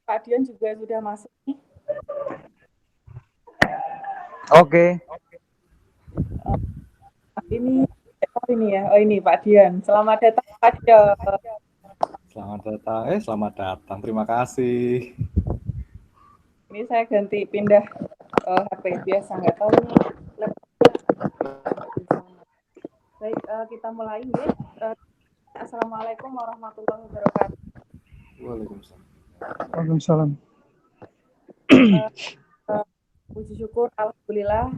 Pak Dion juga sudah masuk nih. Oke. Ini ya. Oh ini Pak Dion. Selamat datang Pak Dion. Selamat datang. Terima kasih. Ini saya ganti pindah HP biasa nggak tahu nih. Baik, kita mulai ya. Assalamualaikum warahmatullahi wabarakatuh. Waalaikumsalam. Puji syukur, alhamdulillah.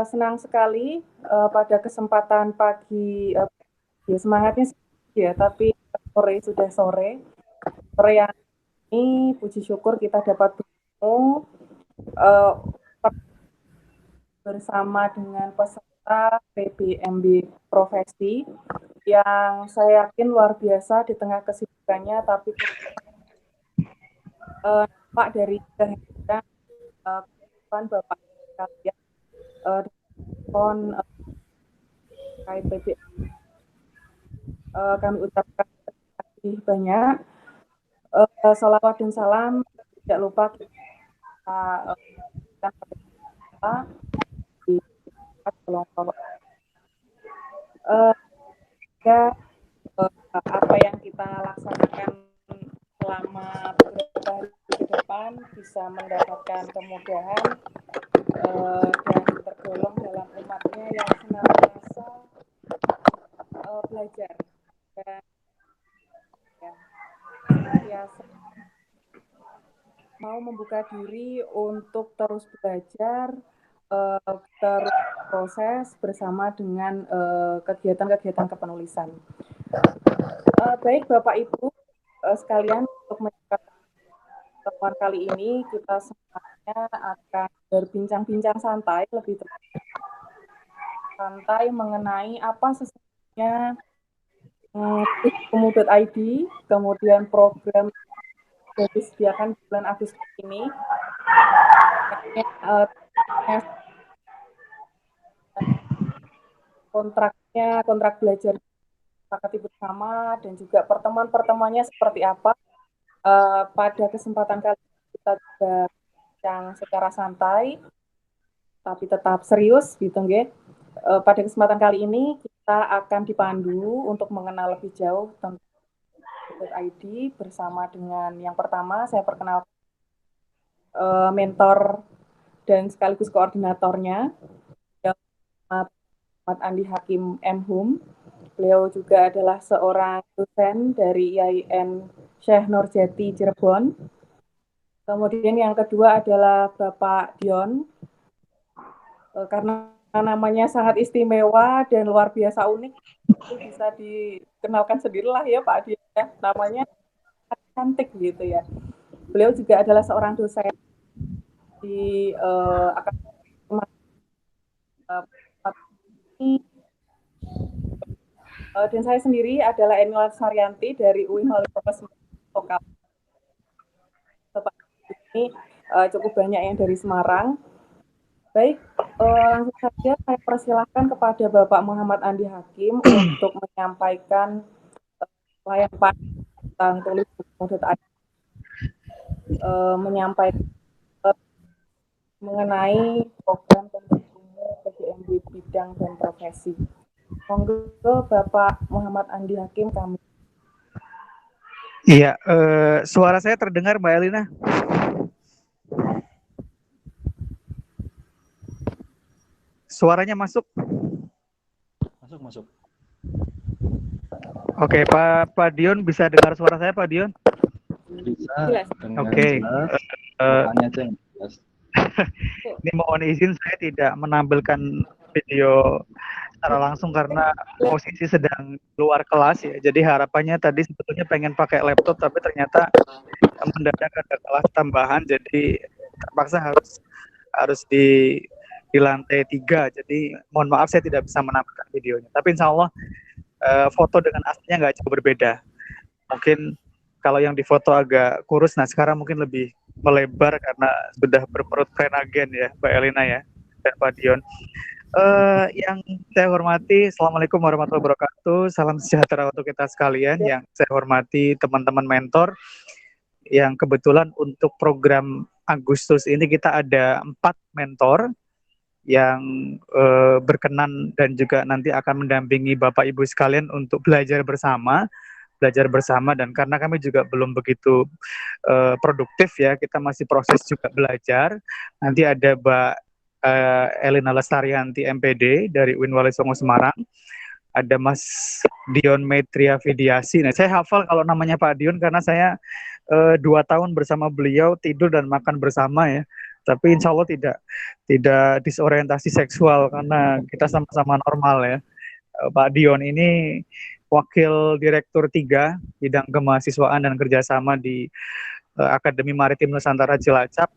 Senang sekali pada kesempatan pagi, ya semangatnya ya, tapi sudah sore yang ini puji syukur kita dapat bertemu bersama dengan peserta PBMB Profesi yang saya yakin luar biasa di tengah kesibukannya, tapi Pak dari Bapak kalian KPB kami ucapkan terima kasih banyak. Salawat dan salam tidak lupa kita di apa yang kita laksanakan selama beberapa hari ke depan bisa mendapatkan kemudahan dan tergolong dalam umatnya yang senantiasa belajar dan senantiasa mau membuka diri untuk terus belajar, terus proses bersama dengan kegiatan-kegiatan kepenulisan. Baik Bapak Ibu sekalian, untuk menyikapi pertemuan kali ini kita semuanya akan berbincang-bincang santai, lebih santai mengenai apa sesungguhnya Ilmu.id, kemudian program yang disediakan bulan Agustus ini, kontrak belajar sepakati bersama, dan juga pertemuan-pertemuannya seperti apa. Pada kesempatan kali ini kita juga bincang secara santai, tapi tetap serius, gitu nggih. Pada kesempatan kali ini kita akan dipandu untuk mengenal lebih jauh tentang ID bersama dengan yang pertama saya perkenalkan mentor dan sekaligus koordinatornya, Muhammad Andi Hakim M.Hum. Beliau juga adalah seorang dosen dari IAIN Syekh Nurjati Cirebon. Kemudian yang kedua adalah Bapak Dion, karena namanya sangat istimewa dan luar biasa unik, itu bisa dikenalkan sendirilah ya Pak Dion ya, namanya cantik gitu ya. Beliau juga adalah seorang dosen di dan saya sendiri adalah Enila Saryanti dari UIN Holipropas Lokal. Ini cukup banyak yang dari Semarang. Baik, langsung saja saya persilahkan kepada Bapak Muhammad Andi Hakim untuk menyampaikan layanan tentang tulis menyampaikan mengenai program penulis PBMB bidang dan profesi. Monggo Bapak Muhammad Andi Hakim kami. Iya, suara saya terdengar Mbak Elina? Suaranya masuk? Masuk. Oke, Pak Dion bisa dengar suara saya, Pak Dion? Bisa. Oke. Ini mohon izin saya tidak menampilkan video secara langsung karena posisi sedang luar kelas ya. Jadi harapannya tadi sebetulnya pengen pakai laptop tapi ternyata mendadak ada kelas tambahan, jadi terpaksa harus di lantai 3. Jadi mohon maaf saya tidak bisa menampilkan videonya. Tapi insya Allah foto dengan aslinya nggak jauh berbeda. Mungkin kalau yang di foto agak kurus, nah sekarang mungkin lebih melebar karena sudah berperut frenagen ya Mbak Elina ya dan Pak Dion. Yang saya hormati, Assalamualaikum warahmatullahi wabarakatuh. Salam sejahtera untuk kita sekalian. Yang saya hormati teman-teman mentor, yang kebetulan untuk program Agustus ini kita ada 4 mentor yang berkenan dan juga nanti akan mendampingi Bapak Ibu sekalian untuk belajar bersama, dan karena kami juga belum begitu produktif ya, kita masih proses juga belajar. Nanti ada Mbak Elina Lestarianti MPD dari UIN Wali Songo Semarang, ada Mas Dion Metria Vidiasi. Nah, saya hafal kalau namanya Pak Dion karena saya 2 tahun bersama beliau, tidur dan makan bersama ya. Tapi insya Allah tidak disorientasi seksual karena kita sama-sama normal ya. Pak Dion ini Wakil Direktur 3 Bidang Kemahasiswaan dan Kerjasama di Akademi Maritim Nusantara Cilacap.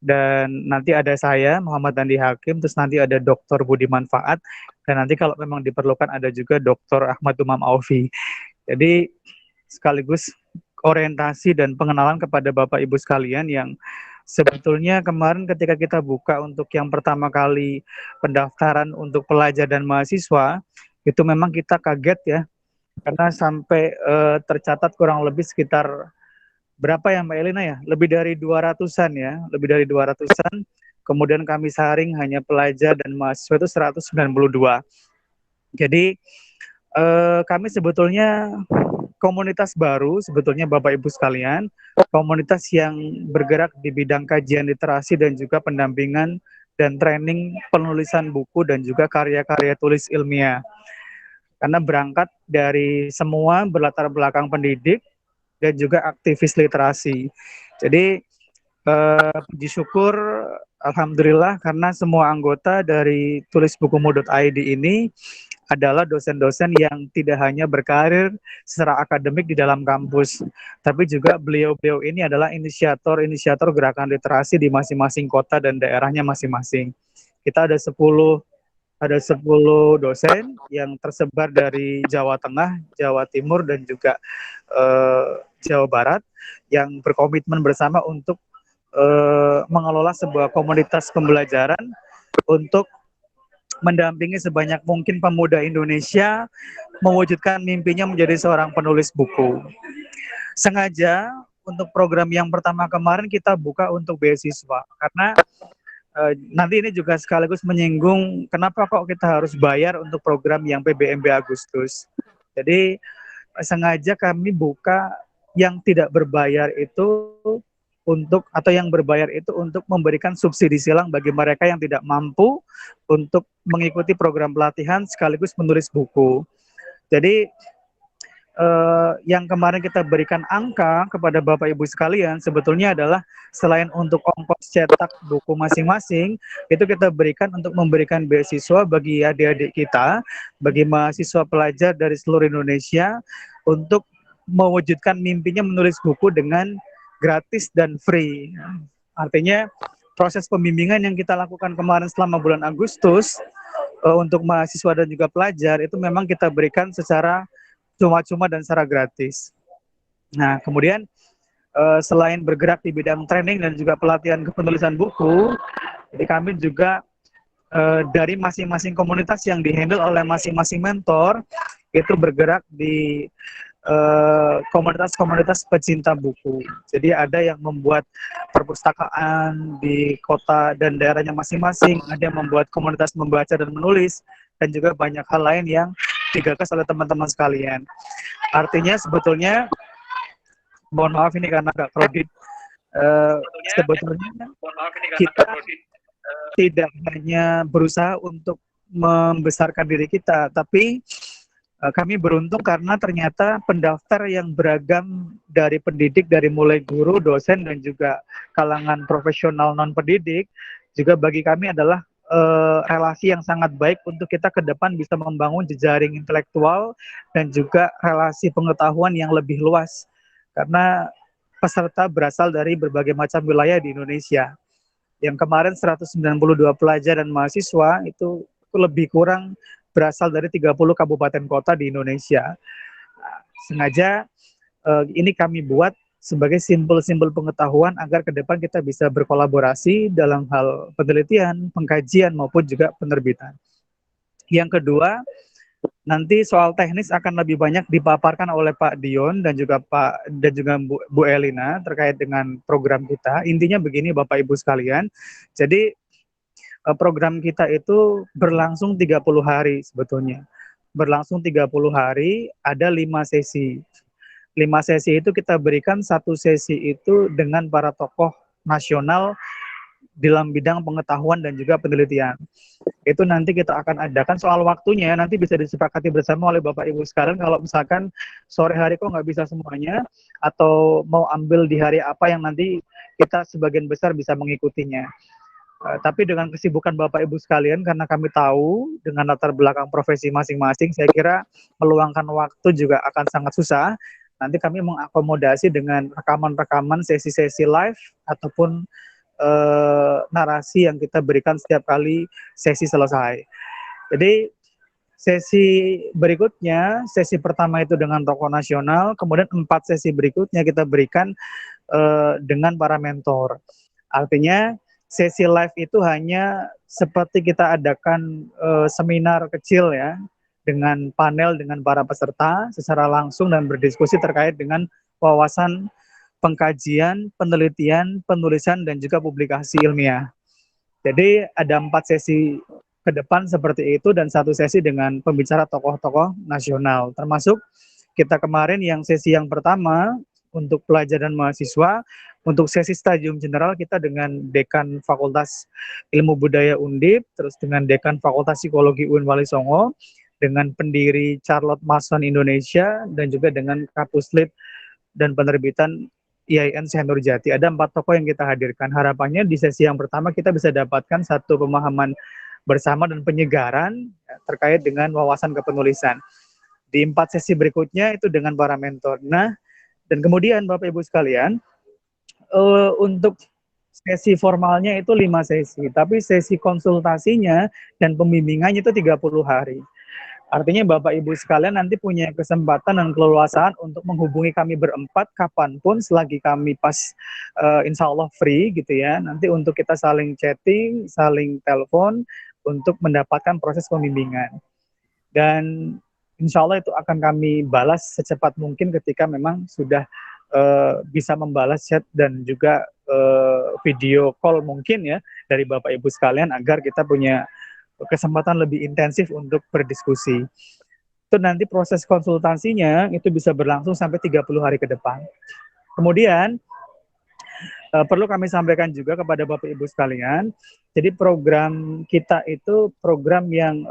Dan nanti ada saya, Muhammad Andi Hakim, terus nanti ada Dr. Budi Manfaat, dan nanti kalau memang diperlukan ada juga Dr. Ahmad Umam Aufi. Jadi sekaligus orientasi dan pengenalan kepada Bapak Ibu sekalian yang sebetulnya kemarin ketika kita buka untuk yang pertama kali pendaftaran untuk pelajar dan mahasiswa, itu memang kita kaget ya, karena sampai tercatat kurang lebih sekitar berapa ya Mbak Elina ya? Lebih dari 200-an ya, lebih dari 200-an. Kemudian kami saring hanya pelajar dan mahasiswa itu 192. Jadi kami sebetulnya komunitas baru, sebetulnya Bapak Ibu sekalian, komunitas yang bergerak di bidang kajian literasi dan juga pendampingan dan training penulisan buku dan juga karya-karya tulis ilmiah. Karena berangkat dari semua berlatar belakang pendidik dan juga aktivis literasi. Jadi puji syukur alhamdulillah karena semua anggota dari tulisbukumu.id ini adalah dosen-dosen yang tidak hanya berkarir secara akademik di dalam kampus, tapi juga beliau-beliau ini adalah inisiator gerakan literasi di masing-masing kota dan daerahnya masing-masing. Kita ada 10 dosen yang tersebar dari Jawa Tengah, Jawa Timur, dan juga Jawa Barat yang berkomitmen bersama untuk mengelola sebuah komunitas pembelajaran untuk mendampingi sebanyak mungkin pemuda Indonesia mewujudkan mimpinya menjadi seorang penulis buku. Sengaja untuk program yang pertama kemarin kita buka untuk beasiswa karena nanti ini juga sekaligus menyinggung kenapa kok kita harus bayar untuk program yang PBMB Agustus. Jadi sengaja kami buka yang tidak berbayar itu atau yang berbayar itu untuk memberikan subsidi silang bagi mereka yang tidak mampu untuk mengikuti program pelatihan sekaligus menulis buku. Jadi yang kemarin kita berikan angka kepada Bapak Ibu sekalian sebetulnya adalah selain untuk ongkos cetak buku masing-masing, itu kita berikan untuk memberikan beasiswa bagi adik-adik kita, bagi mahasiswa pelajar dari seluruh Indonesia untuk mewujudkan mimpinya menulis buku dengan gratis dan free. Artinya proses pembimbingan yang kita lakukan kemarin selama bulan Agustus untuk mahasiswa dan juga pelajar itu memang kita berikan secara cuma-cuma dan secara gratis. Nah, kemudian selain bergerak di bidang training dan juga pelatihan kepenulisan buku, jadi kami juga dari masing-masing komunitas yang dihandle oleh masing-masing mentor itu bergerak di komunitas-komunitas pecinta buku. Jadi ada yang membuat perpustakaan di kota dan daerahnya masing-masing, ada yang membuat komunitas membaca dan menulis, dan juga banyak hal lain yang digagas oleh teman-teman sekalian. Artinya sebetulnya, mohon maaf ini karena agak kredit, sebetulnya kita tidak hanya berusaha untuk membesarkan diri kita, tapi kami beruntung karena ternyata pendaftar yang beragam dari pendidik, dari mulai guru, dosen, dan juga kalangan profesional non-pendidik, juga bagi kami adalah relasi yang sangat baik untuk kita ke depan bisa membangun jejaring intelektual dan juga relasi pengetahuan yang lebih luas. Karena peserta berasal dari berbagai macam wilayah di Indonesia. Yang kemarin 192 pelajar dan mahasiswa itu lebih kurang berasal dari 30 kabupaten kota di Indonesia. Sengaja ini kami buat sebagai simbol-simbol pengetahuan agar ke depan kita bisa berkolaborasi dalam hal penelitian, pengkajian maupun juga penerbitan. Yang kedua, nanti soal teknis akan lebih banyak dipaparkan oleh Pak Dion dan juga Bu Elina terkait dengan program kita. Intinya begini Bapak Ibu sekalian. Jadi program kita itu berlangsung 30 hari sebetulnya. Berlangsung 30 hari, ada 5 sesi. 5 sesi itu kita berikan, satu sesi itu dengan para tokoh nasional dalam bidang pengetahuan dan juga penelitian. Itu nanti kita akan adakan. Soal waktunya nanti bisa disepakati bersama oleh Bapak Ibu sekalian. Kalau misalkan sore hari kok nggak bisa semuanya, atau mau ambil di hari apa yang nanti kita sebagian besar bisa mengikutinya. Tapi dengan kesibukan Bapak Ibu sekalian, karena kami tahu dengan latar belakang profesi masing-masing, saya kira meluangkan waktu juga akan sangat susah. Nanti kami mengakomodasi dengan rekaman-rekaman sesi-sesi live ataupun narasi yang kita berikan setiap kali sesi selesai. Jadi sesi berikutnya, sesi pertama itu dengan tokoh nasional, kemudian 4 sesi berikutnya kita berikan dengan para mentor. Artinya sesi live itu hanya seperti kita adakan seminar kecil ya, dengan panel dengan para peserta secara langsung dan berdiskusi terkait dengan wawasan pengkajian, penelitian, penulisan, dan juga publikasi ilmiah. Jadi ada 4 sesi ke depan seperti itu dan 1 sesi dengan pembicara tokoh-tokoh nasional. Termasuk kita kemarin yang sesi yang pertama untuk pelajar dan mahasiswa, untuk sesi stadium general kita dengan Dekan Fakultas Ilmu Budaya Undip, terus dengan Dekan Fakultas Psikologi UIN Wali Songo, dengan pendiri Charlotte Mason Indonesia, dan juga dengan Kapuslit dan penerbitan IAIN Syekh Nurjati. Ada 4 tokoh yang kita hadirkan. Harapannya di sesi yang pertama kita bisa dapatkan satu pemahaman bersama dan penyegaran terkait dengan wawasan kepenulisan. Di 4 sesi berikutnya itu dengan para mentor. Nah, dan kemudian Bapak Ibu sekalian, untuk sesi formalnya itu 5 sesi, tapi sesi konsultasinya dan pembimbingannya itu 30 hari. Artinya Bapak Ibu sekalian nanti punya kesempatan dan keleluasaan untuk menghubungi kami berempat kapanpun selagi kami pas insya Allah free gitu ya. Nanti untuk kita saling chatting, saling telepon untuk mendapatkan proses pembimbingan. Dan insya Allah itu akan kami balas secepat mungkin ketika memang sudah bisa membalas chat dan juga video call mungkin ya dari Bapak Ibu sekalian agar kita punya kesempatan lebih intensif untuk berdiskusi. Itu nanti proses konsultasinya itu bisa berlangsung sampai 30 hari ke depan. Kemudian perlu kami sampaikan juga kepada Bapak Ibu sekalian, jadi program kita itu program yang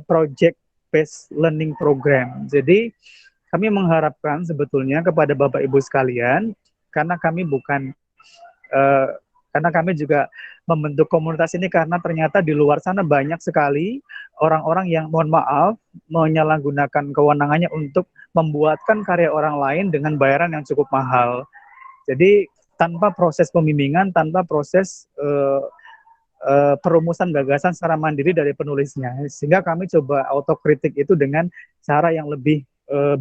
project based learning program. Jadi kami mengharapkan sebetulnya kepada Bapak Ibu sekalian, karena kami bukan karena kami juga membentuk komunitas ini karena ternyata di luar sana banyak sekali orang-orang yang mohon maaf menyalahgunakan kewenangannya untuk membuatkan karya orang lain dengan bayaran yang cukup mahal. Jadi tanpa proses pembimbingan, tanpa proses perumusan gagasan secara mandiri dari penulisnya. Sehingga kami coba autokritik itu dengan cara yang lebih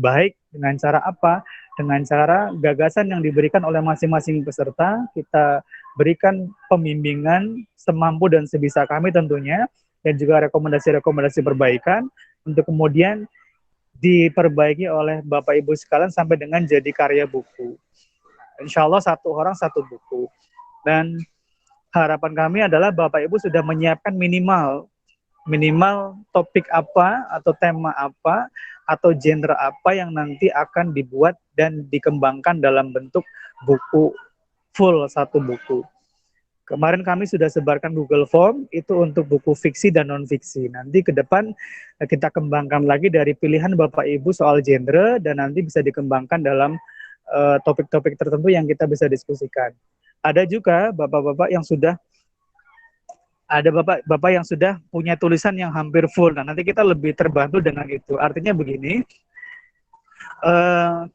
baik. Dengan cara apa? Dengan cara gagasan yang diberikan oleh masing-masing peserta, kita berikan pembimbingan semampu dan sebisa kami tentunya, dan juga rekomendasi-rekomendasi perbaikan untuk kemudian diperbaiki oleh Bapak Ibu sekalian sampai dengan jadi karya buku. Insya Allah 1 orang 1 buku. Dan harapan kami adalah Bapak Ibu sudah menyiapkan minimal topik apa atau tema apa atau genre apa yang nanti akan dibuat dan dikembangkan dalam bentuk buku full 1 buku. Kemarin kami sudah sebarkan Google Form itu untuk buku fiksi dan non-fiksi. Nanti ke depan kita kembangkan lagi dari pilihan Bapak Ibu soal genre dan nanti bisa dikembangkan dalam topik-topik tertentu yang kita bisa diskusikan. Ada juga bapak-bapak yang sudah punya tulisan yang hampir full. Nah, nanti kita lebih terbantu dengan itu. Artinya begini, 30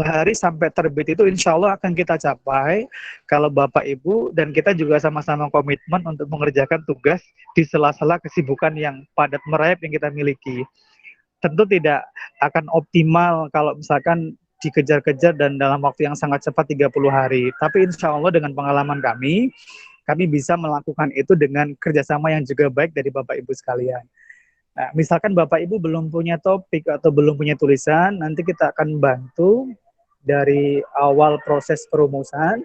hari sampai terbit itu insya Allah akan kita capai kalau Bapak Ibu dan kita juga sama-sama komitmen untuk mengerjakan tugas di sela-sela kesibukan yang padat merayap yang kita miliki. Tentu tidak akan optimal kalau misalkan dikejar-kejar dan dalam waktu yang sangat cepat 30 hari. Tapi insya Allah dengan pengalaman kami bisa melakukan itu dengan kerjasama yang juga baik dari Bapak Ibu sekalian. Nah, misalkan Bapak Ibu belum punya topik atau belum punya tulisan, nanti kita akan bantu dari awal proses perumusan,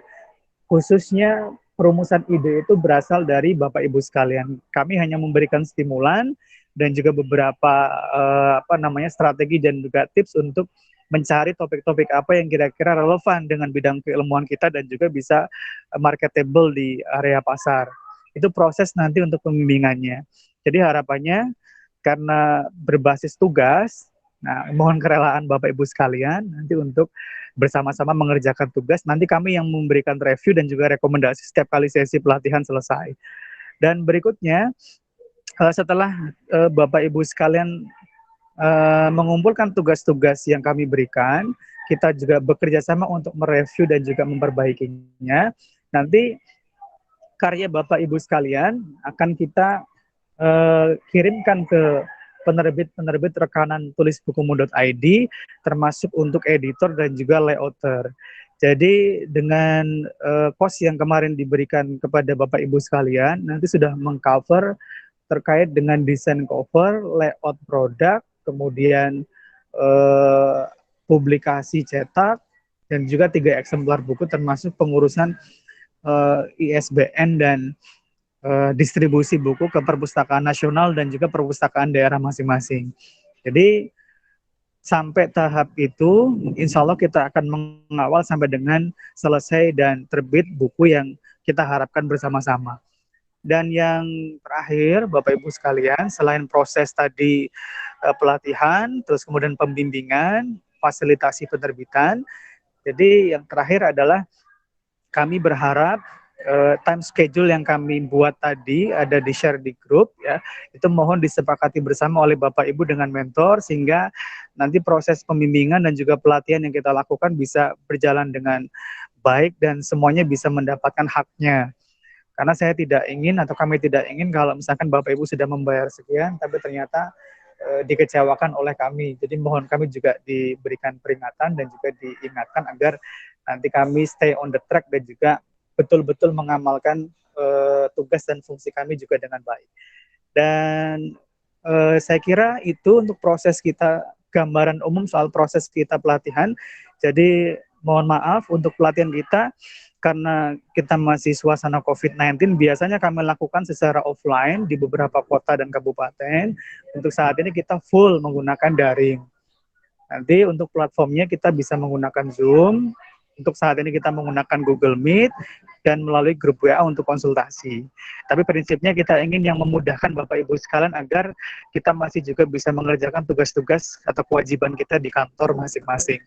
khususnya perumusan ide itu berasal dari Bapak Ibu sekalian. Kami hanya memberikan stimulan dan juga beberapa strategi dan juga tips untuk mencari topik-topik apa yang kira-kira relevan dengan bidang keilmuan kita dan juga bisa marketable di area pasar. Itu proses nanti untuk pembimbingannya. Jadi harapannya karena berbasis tugas, nah mohon kerelaan Bapak Ibu sekalian nanti untuk bersama-sama mengerjakan tugas. Nanti kami yang memberikan review dan juga rekomendasi setiap kali sesi pelatihan selesai. Dan berikutnya setelah Bapak Ibu sekalian mengumpulkan tugas-tugas yang kami berikan, kita juga bekerja sama untuk mereview dan juga memperbaikinya. Nanti karya Bapak Ibu sekalian akan kita kirimkan ke penerbit rekanan tulis bukumu.id, termasuk untuk editor dan juga layouter. Jadi dengan cost yang kemarin diberikan kepada Bapak Ibu sekalian, nanti sudah mengcover terkait dengan desain cover, layout produk, kemudian publikasi cetak, dan juga 3 eksemplar buku termasuk pengurusan ISBN dan distribusi buku ke perpustakaan nasional dan juga perpustakaan daerah masing-masing. Jadi sampai tahap itu, insya Allah kita akan mengawal sampai dengan selesai dan terbit buku yang kita harapkan bersama-sama. Dan yang terakhir, Bapak Ibu sekalian, selain proses tadi pelatihan, terus kemudian pembimbingan, fasilitasi penerbitan, jadi yang terakhir adalah kami berharap time schedule yang kami buat tadi ada di share di grup ya, itu mohon disepakati bersama oleh Bapak Ibu dengan mentor sehingga nanti proses pembimbingan dan juga pelatihan yang kita lakukan bisa berjalan dengan baik dan semuanya bisa mendapatkan haknya. Karena saya tidak ingin atau kami tidak ingin kalau misalkan Bapak Ibu sudah membayar sekian tapi ternyata dikecewakan oleh kami. Jadi mohon kami juga diberikan peringatan dan juga diingatkan agar nanti kami stay on the track dan juga betul-betul mengamalkan tugas dan fungsi kami juga dengan baik. Dan saya kira itu untuk proses kita, gambaran umum soal proses kita pelatihan. Jadi mohon maaf untuk pelatihan kita, karena kita masih suasana COVID-19, biasanya kami lakukan secara offline di beberapa kota dan kabupaten. Untuk saat ini kita full menggunakan daring. Nanti untuk platformnya kita bisa menggunakan Zoom, untuk saat ini kita menggunakan Google Meet, dan melalui grup WA untuk konsultasi. Tapi prinsipnya kita ingin yang memudahkan Bapak Ibu sekalian agar kita masih juga bisa mengerjakan tugas-tugas atau kewajiban kita di kantor masing-masing.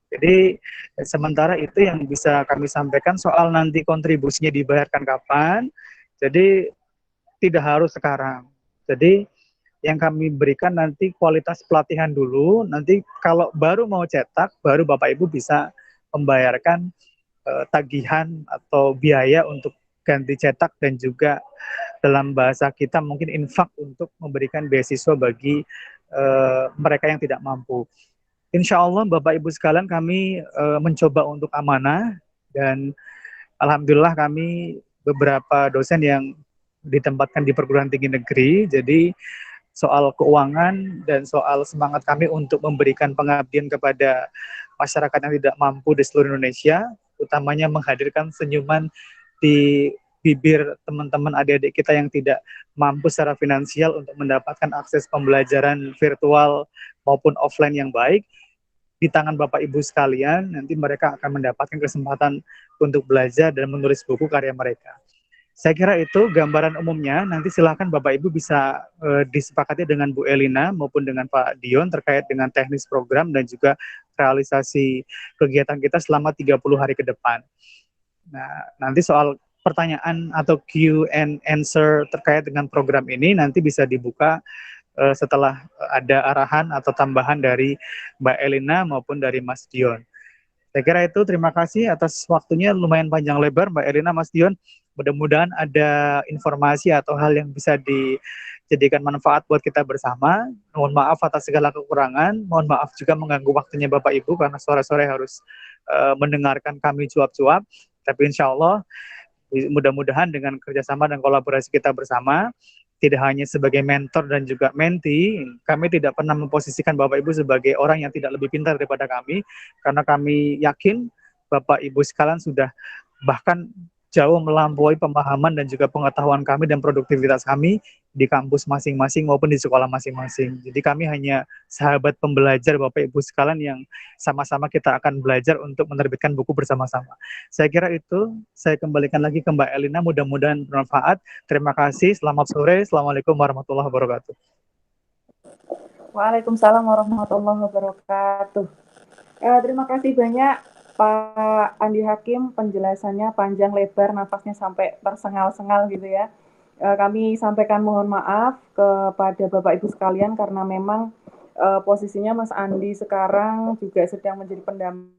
Jadi sementara itu yang bisa kami sampaikan. Soal nanti kontribusinya dibayarkan kapan, jadi tidak harus sekarang. Jadi yang kami berikan nanti kualitas pelatihan dulu, nanti kalau baru mau cetak, baru Bapak Ibu bisa membayarkan tagihan atau biaya untuk ganti cetak dan juga dalam bahasa kita mungkin infak untuk memberikan beasiswa bagi mereka yang tidak mampu. Insya Allah Bapak Ibu sekalian kami mencoba untuk amanah dan alhamdulillah kami beberapa dosen yang ditempatkan di perguruan tinggi negeri, jadi soal keuangan dan soal semangat kami untuk memberikan pengabdian kepada masyarakat yang tidak mampu di seluruh Indonesia, utamanya menghadirkan senyuman di bibir teman-teman adik-adik kita yang tidak mampu secara finansial untuk mendapatkan akses pembelajaran virtual maupun offline yang baik. Di tangan Bapak Ibu sekalian, nanti mereka akan mendapatkan kesempatan untuk belajar dan menulis buku karya mereka. Saya kira itu gambaran umumnya. Nanti silakan Bapak Ibu bisa disepakati dengan Bu Elina maupun dengan Pak Dion terkait dengan teknis program dan juga realisasi kegiatan kita selama 30 hari ke depan. Nah, nanti soal pertanyaan atau Q&A terkait dengan program ini nanti bisa dibuka setelah ada arahan atau tambahan dari Mbak Elina maupun dari Mas Dion. Saya kira itu, terima kasih atas waktunya lumayan panjang lebar Mbak Elina, Mas Dion. Mudah-mudahan ada informasi atau hal yang bisa jadikan manfaat buat kita bersama. Mohon maaf atas segala kekurangan, mohon maaf juga mengganggu waktunya Bapak Ibu karena sore-sore harus mendengarkan kami cuap-cuap. Tapi insya Allah mudah-mudahan dengan kerjasama dan kolaborasi kita bersama, tidak hanya sebagai mentor dan juga mentee, kami tidak pernah memposisikan Bapak Ibu sebagai orang yang tidak lebih pintar daripada kami, karena kami yakin Bapak Ibu sekalian sudah bahkan jauh melampaui pemahaman dan juga pengetahuan kami dan produktivitas kami di kampus masing-masing maupun di sekolah masing-masing. Jadi kami hanya sahabat pembelajar Bapak Ibu sekalian yang sama-sama kita akan belajar untuk menerbitkan buku bersama-sama. Saya kira itu, saya kembalikan lagi ke Mbak Elina, mudah-mudahan bermanfaat. Terima kasih, selamat sore, Assalamualaikum warahmatullahi wabarakatuh. Waalaikumsalam warahmatullahi wabarakatuh. Terima kasih banyak Pak Andi Hakim, penjelasannya panjang lebar, napasnya sampai tersengal-sengal gitu ya. Kami sampaikan mohon maaf kepada Bapak Ibu sekalian karena memang posisinya Mas Andi sekarang juga sedang menjadi pendamping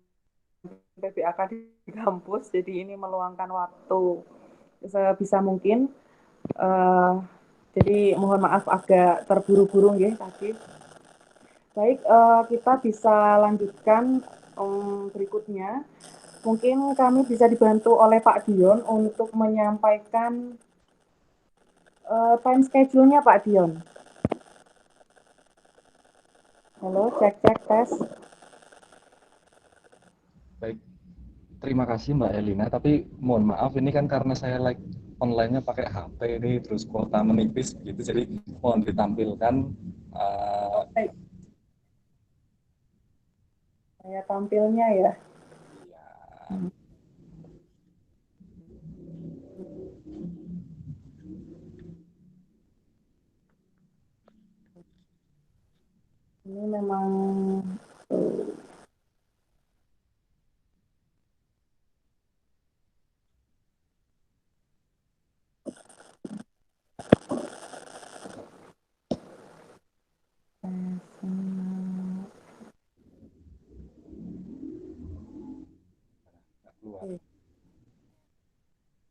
PBAK di kampus, jadi ini meluangkan waktu sebisa mungkin. Jadi mohon maaf agak terburu-buru ya tadi. Baik, kita bisa lanjutkan berikutnya. Mungkin kami bisa dibantu oleh Pak Dion untuk menyampaikan time schedule-nya Pak Dion. Halo, cek tes. Baik, terima kasih Mbak Elina. Tapi mohon maaf ini kan karena saya online-nya pakai HP ini, terus kuota menipis gitu, jadi mohon ditampilkan. Baik. Saya tampilnya ya. Ini memang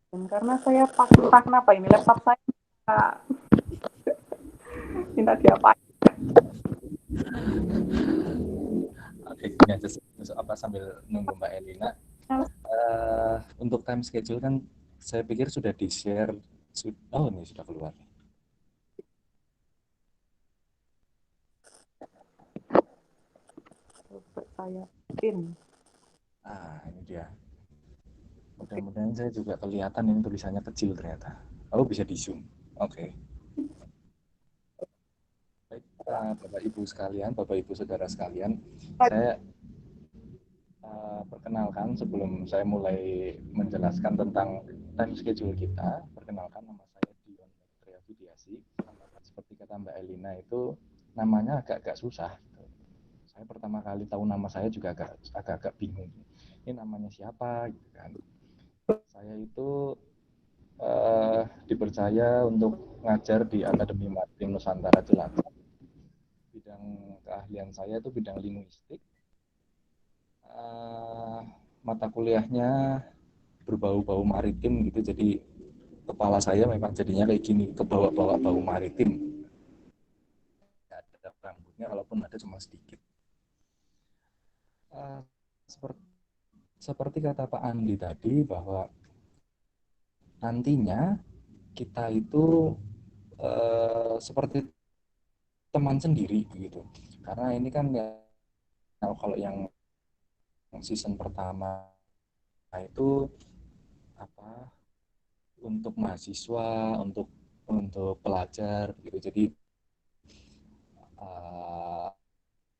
dan karena saya entah kenapa ini laptop saya minta diapain. Oke, ini aja sambil nunggu Mbak Elina. Untuk time schedule kan saya pikir sudah di-share. Oh, ini sudah keluar. Saya pin. Ini dia. Mudah-mudahan saya juga kelihatan ini tulisannya kecil ternyata. Oh, bisa di zoom. Oke. Baik, Bapak Ibu sekalian, Bapak Ibu saudara sekalian, saya perkenalkan sebelum saya mulai menjelaskan tentang time schedule kita. Perkenalkan, nama saya Dion Triavidiasi. Seperti kata Mbak Elina itu namanya agak-agak susah. Saya pertama kali tahu nama saya juga agak-agak bingung. Ini namanya siapa gitu kan. Saya itu dipercaya untuk ngajar di Akademi Maritim Nusantara Cilacap. Bidang keahlian saya itu bidang linguistik. Mata kuliahnya berbau-bau maritim gitu, jadi kepala saya memang jadinya kayak gini, kebawa-bawa bau maritim. Ada rambutnya, walaupun ada cuma sedikit. Seperti kata Pak Andi tadi, bahwa nantinya kita itu seperti teman sendiri gitu. Karena ini kan ya, kalau yang season pertama itu untuk mahasiswa, untuk pelajar gitu. Jadi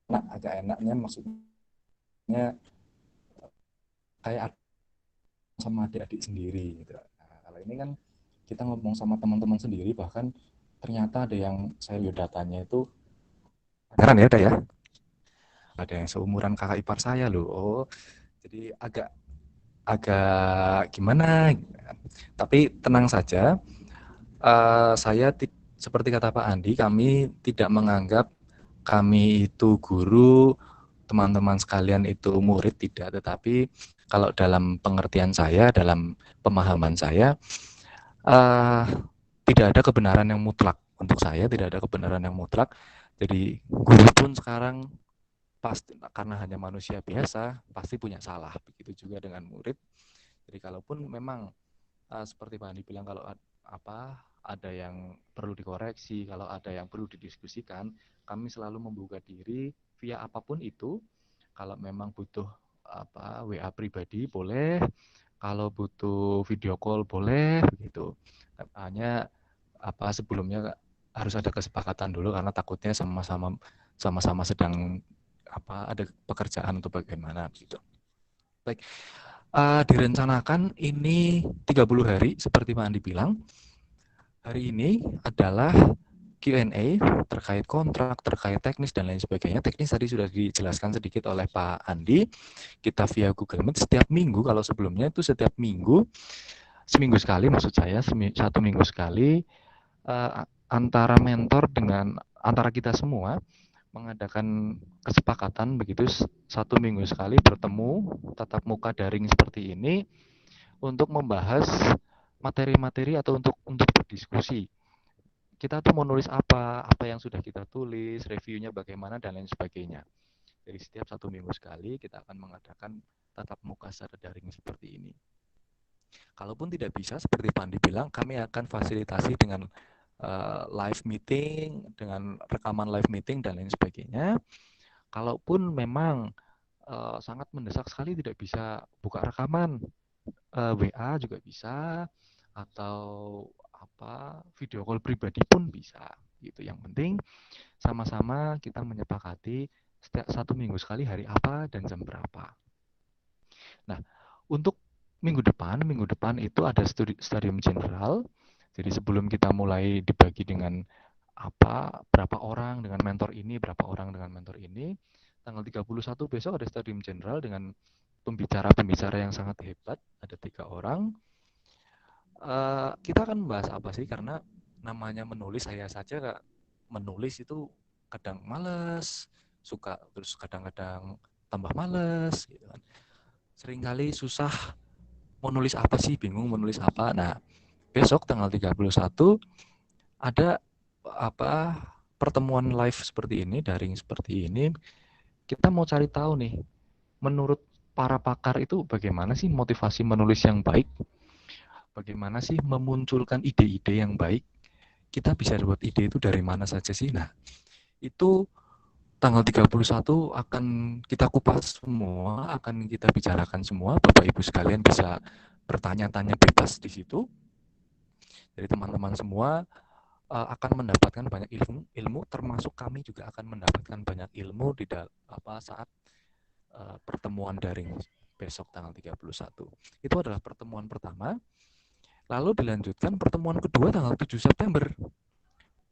agak enaknya maksudnya kayak sama adik-adik sendiri gitu. Nah, kalau ini kan kita ngomong sama teman-teman sendiri, bahkan ternyata ada yang saya lihat datanya itu beneran ya, ada yang seumuran kakak ipar saya loh. Oh, jadi agak gimana, tapi tenang saja. Saya seperti kata Pak Andi, kami tidak menganggap kami itu guru, teman-teman sekalian itu murid, tidak. Tetapi kalau dalam pengertian saya, dalam pemahaman saya, tidak ada kebenaran yang mutlak untuk saya tidak ada kebenaran yang mutlak. Jadi guru pun sekarang pasti karena hanya manusia biasa pasti punya salah. Begitu juga dengan murid. Jadi kalaupun memang seperti Pak Andi bilang kalau ada yang perlu dikoreksi, kalau ada yang perlu didiskusikan, kami selalu membuka diri via apapun itu. Kalau memang butuh WA pribadi boleh, kalau butuh video call boleh begitu. Hanya sebelumnya harus ada kesepakatan dulu karena takutnya sama-sama sedang ada pekerjaan atau bagaimana gitu. Baik, direncanakan ini 30 hari seperti Pak Andi bilang. Hari ini adalah Q&A terkait kontrak, terkait teknis dan lain sebagainya. Teknis tadi sudah dijelaskan sedikit oleh Pak Andi. Kita via Google Meet setiap minggu, kalau sebelumnya itu setiap minggu, seminggu sekali maksud saya, 1 minggu sekali, antara mentor dengan antara kita semua mengadakan kesepakatan begitu 1 minggu sekali bertemu tatap muka daring seperti ini untuk membahas materi-materi atau untuk berdiskusi. Kita tuh mau nulis apa yang sudah kita tulis, reviewnya bagaimana dan lain sebagainya. Jadi setiap 1 minggu sekali kita akan mengadakan tatap muka secara daring seperti ini. Kalaupun tidak bisa seperti Pandi bilang, kami akan fasilitasi dengan live meeting, dengan rekaman live meeting dan lain sebagainya. Kalaupun memang sangat mendesak sekali tidak bisa buka rekaman, WA juga bisa, atau video call pribadi pun bisa gitu. Yang penting sama-sama kita menyepakati setiap 1 minggu sekali hari apa dan jam berapa. Nah, untuk minggu depan itu ada studium general. Jadi sebelum kita mulai dibagi dengan berapa orang dengan mentor ini, berapa orang dengan mentor ini, tanggal 31 besok ada studium general dengan pembicara yang sangat hebat, ada 3 orang. Kita akan membahas apa sih, karena namanya menulis, saya saja menulis itu kadang males, terus kadang-kadang tambah males gitu kan. Seringkali susah mau nulis apa sih, bingung menulis apa. Nah, besok tanggal 31 ada pertemuan live seperti ini, daring seperti ini. Kita mau cari tahu nih, menurut para pakar itu bagaimana sih motivasi menulis yang baik? Bagaimana sih memunculkan ide-ide yang baik? Kita bisa dapat ide itu dari mana saja sih? Nah, itu tanggal 31 akan kita kupas semua, akan kita bicarakan semua. Bapak Ibu sekalian bisa bertanya-tanya bebas di situ. Jadi teman-teman semua akan mendapatkan banyak ilmu, termasuk kami juga akan mendapatkan banyak ilmu di saat pertemuan daring besok tanggal 31. Itu adalah pertemuan pertama. Lalu dilanjutkan pertemuan kedua tanggal 7 September.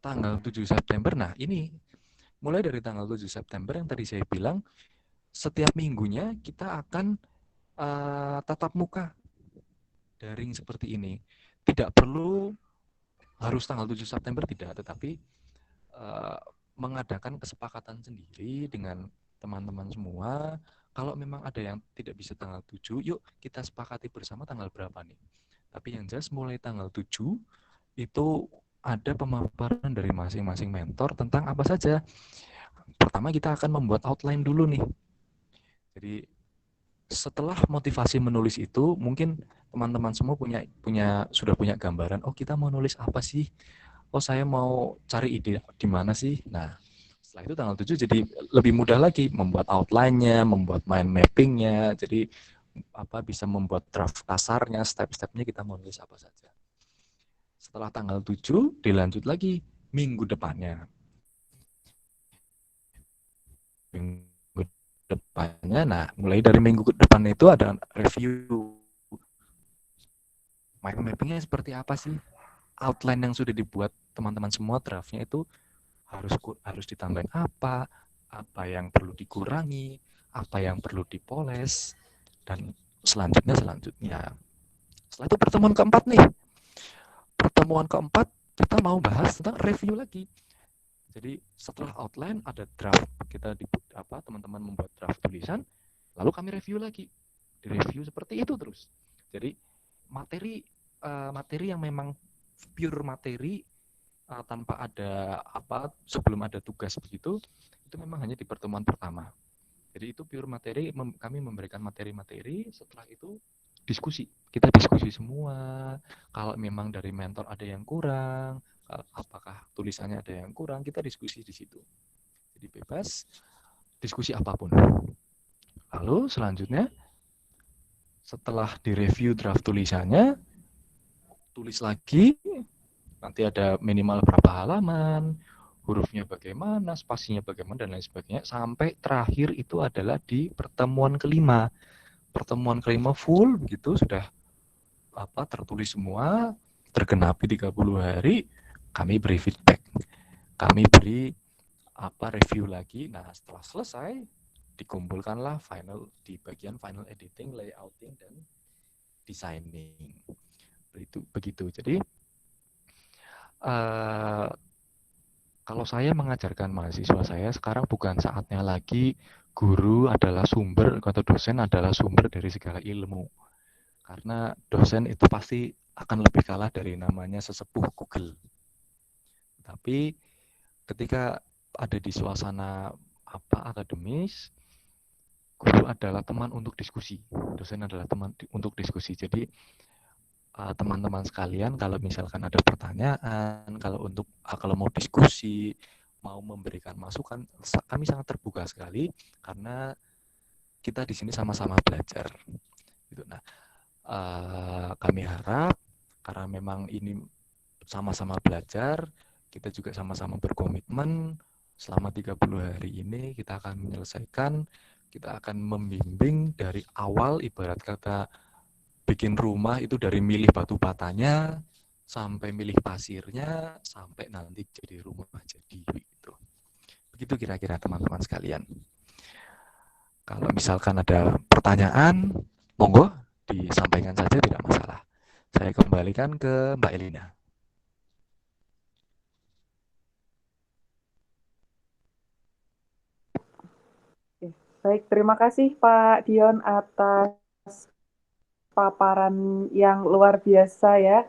Tanggal 7 September, nah ini mulai dari tanggal 7 September yang tadi saya bilang, setiap minggunya kita akan tatap muka daring seperti ini. Tidak perlu harus tanggal 7 September, tidak, tetapi mengadakan kesepakatan sendiri dengan teman-teman semua. Kalau memang ada yang tidak bisa tanggal 7, yuk kita sepakati bersama tanggal berapa nih. Tapi yang jelas mulai tanggal 7 itu ada pemaparan dari masing-masing mentor tentang apa saja. Pertama kita akan membuat outline dulu nih. Jadi setelah motivasi menulis itu, mungkin teman-teman semua sudah punya gambaran, oh kita mau nulis apa sih? Oh saya mau cari ide di mana sih? Nah, setelah itu tanggal 7 jadi lebih mudah lagi membuat outline-nya, membuat mind mapping-nya. Jadi bisa membuat draft kasarnya, step-stepnya kita mau nulis apa saja. Setelah tanggal 7 dilanjut lagi minggu depannya. Minggu depannya, nah mulai dari minggu depan itu ada review. Mind mapping-nya seperti apa sih? Outline yang sudah dibuat teman-teman semua, draftnya itu harus ditambahin apa yang perlu dikurangi, apa yang perlu dipoles, dan selanjutnya. Setelah itu pertemuan keempat nih. Pertemuan keempat kita mau bahas tentang review lagi. Jadi setelah outline ada draft, kita teman-teman membuat draft tulisan, lalu kami review lagi. Di review seperti itu terus. Jadi materi yang memang pure materi tanpa ada sebelum ada tugas begitu, itu memang hanya di pertemuan pertama. Jadi itu pure materi, kami memberikan materi-materi, setelah itu diskusi. Kita diskusi semua, kalau memang dari mentor ada yang kurang, apakah tulisannya ada yang kurang, kita diskusi di situ. Jadi bebas, diskusi apapun. Lalu selanjutnya, setelah direview draft tulisannya, tulis lagi, nanti ada minimal berapa halaman, hurufnya bagaimana, spasinya bagaimana, dan lain sebagainya, sampai terakhir itu adalah di pertemuan kelima. Pertemuan kelima full, begitu, sudah tertulis semua, tergenapi 30 hari, kami beri feedback. Kami beri review lagi. Nah, setelah selesai, dikumpulkanlah di bagian final editing, layouting, dan designing. Begitu. Jadi, kalau saya mengajarkan mahasiswa saya, sekarang bukan saatnya lagi guru adalah sumber atau dosen adalah sumber dari segala ilmu. Karena dosen itu pasti akan lebih kalah dari namanya sesepuh Google. Tapi ketika ada di suasana akademis, guru adalah teman untuk diskusi, dosen adalah teman untuk diskusi. Jadi teman-teman sekalian, kalau misalkan ada pertanyaan, kalau mau diskusi, mau memberikan masukan, kami sangat terbuka sekali karena kita di sini sama-sama belajar. Gitu. Nah, kami harap karena memang ini sama-sama belajar, kita juga sama-sama berkomitmen selama 30 hari ini kita akan menyelesaikan, kita akan membimbing dari awal, ibarat kata bikin rumah itu dari milih batu batanya sampai milih pasirnya sampai nanti jadi rumah jadi gitu. Begitu kira-kira teman-teman sekalian. Kalau misalkan ada pertanyaan, monggo disampaikan saja, tidak masalah. Saya kembalikan ke Mbak Elina. Baik, terima kasih Pak Dion atas paparan yang luar biasa ya.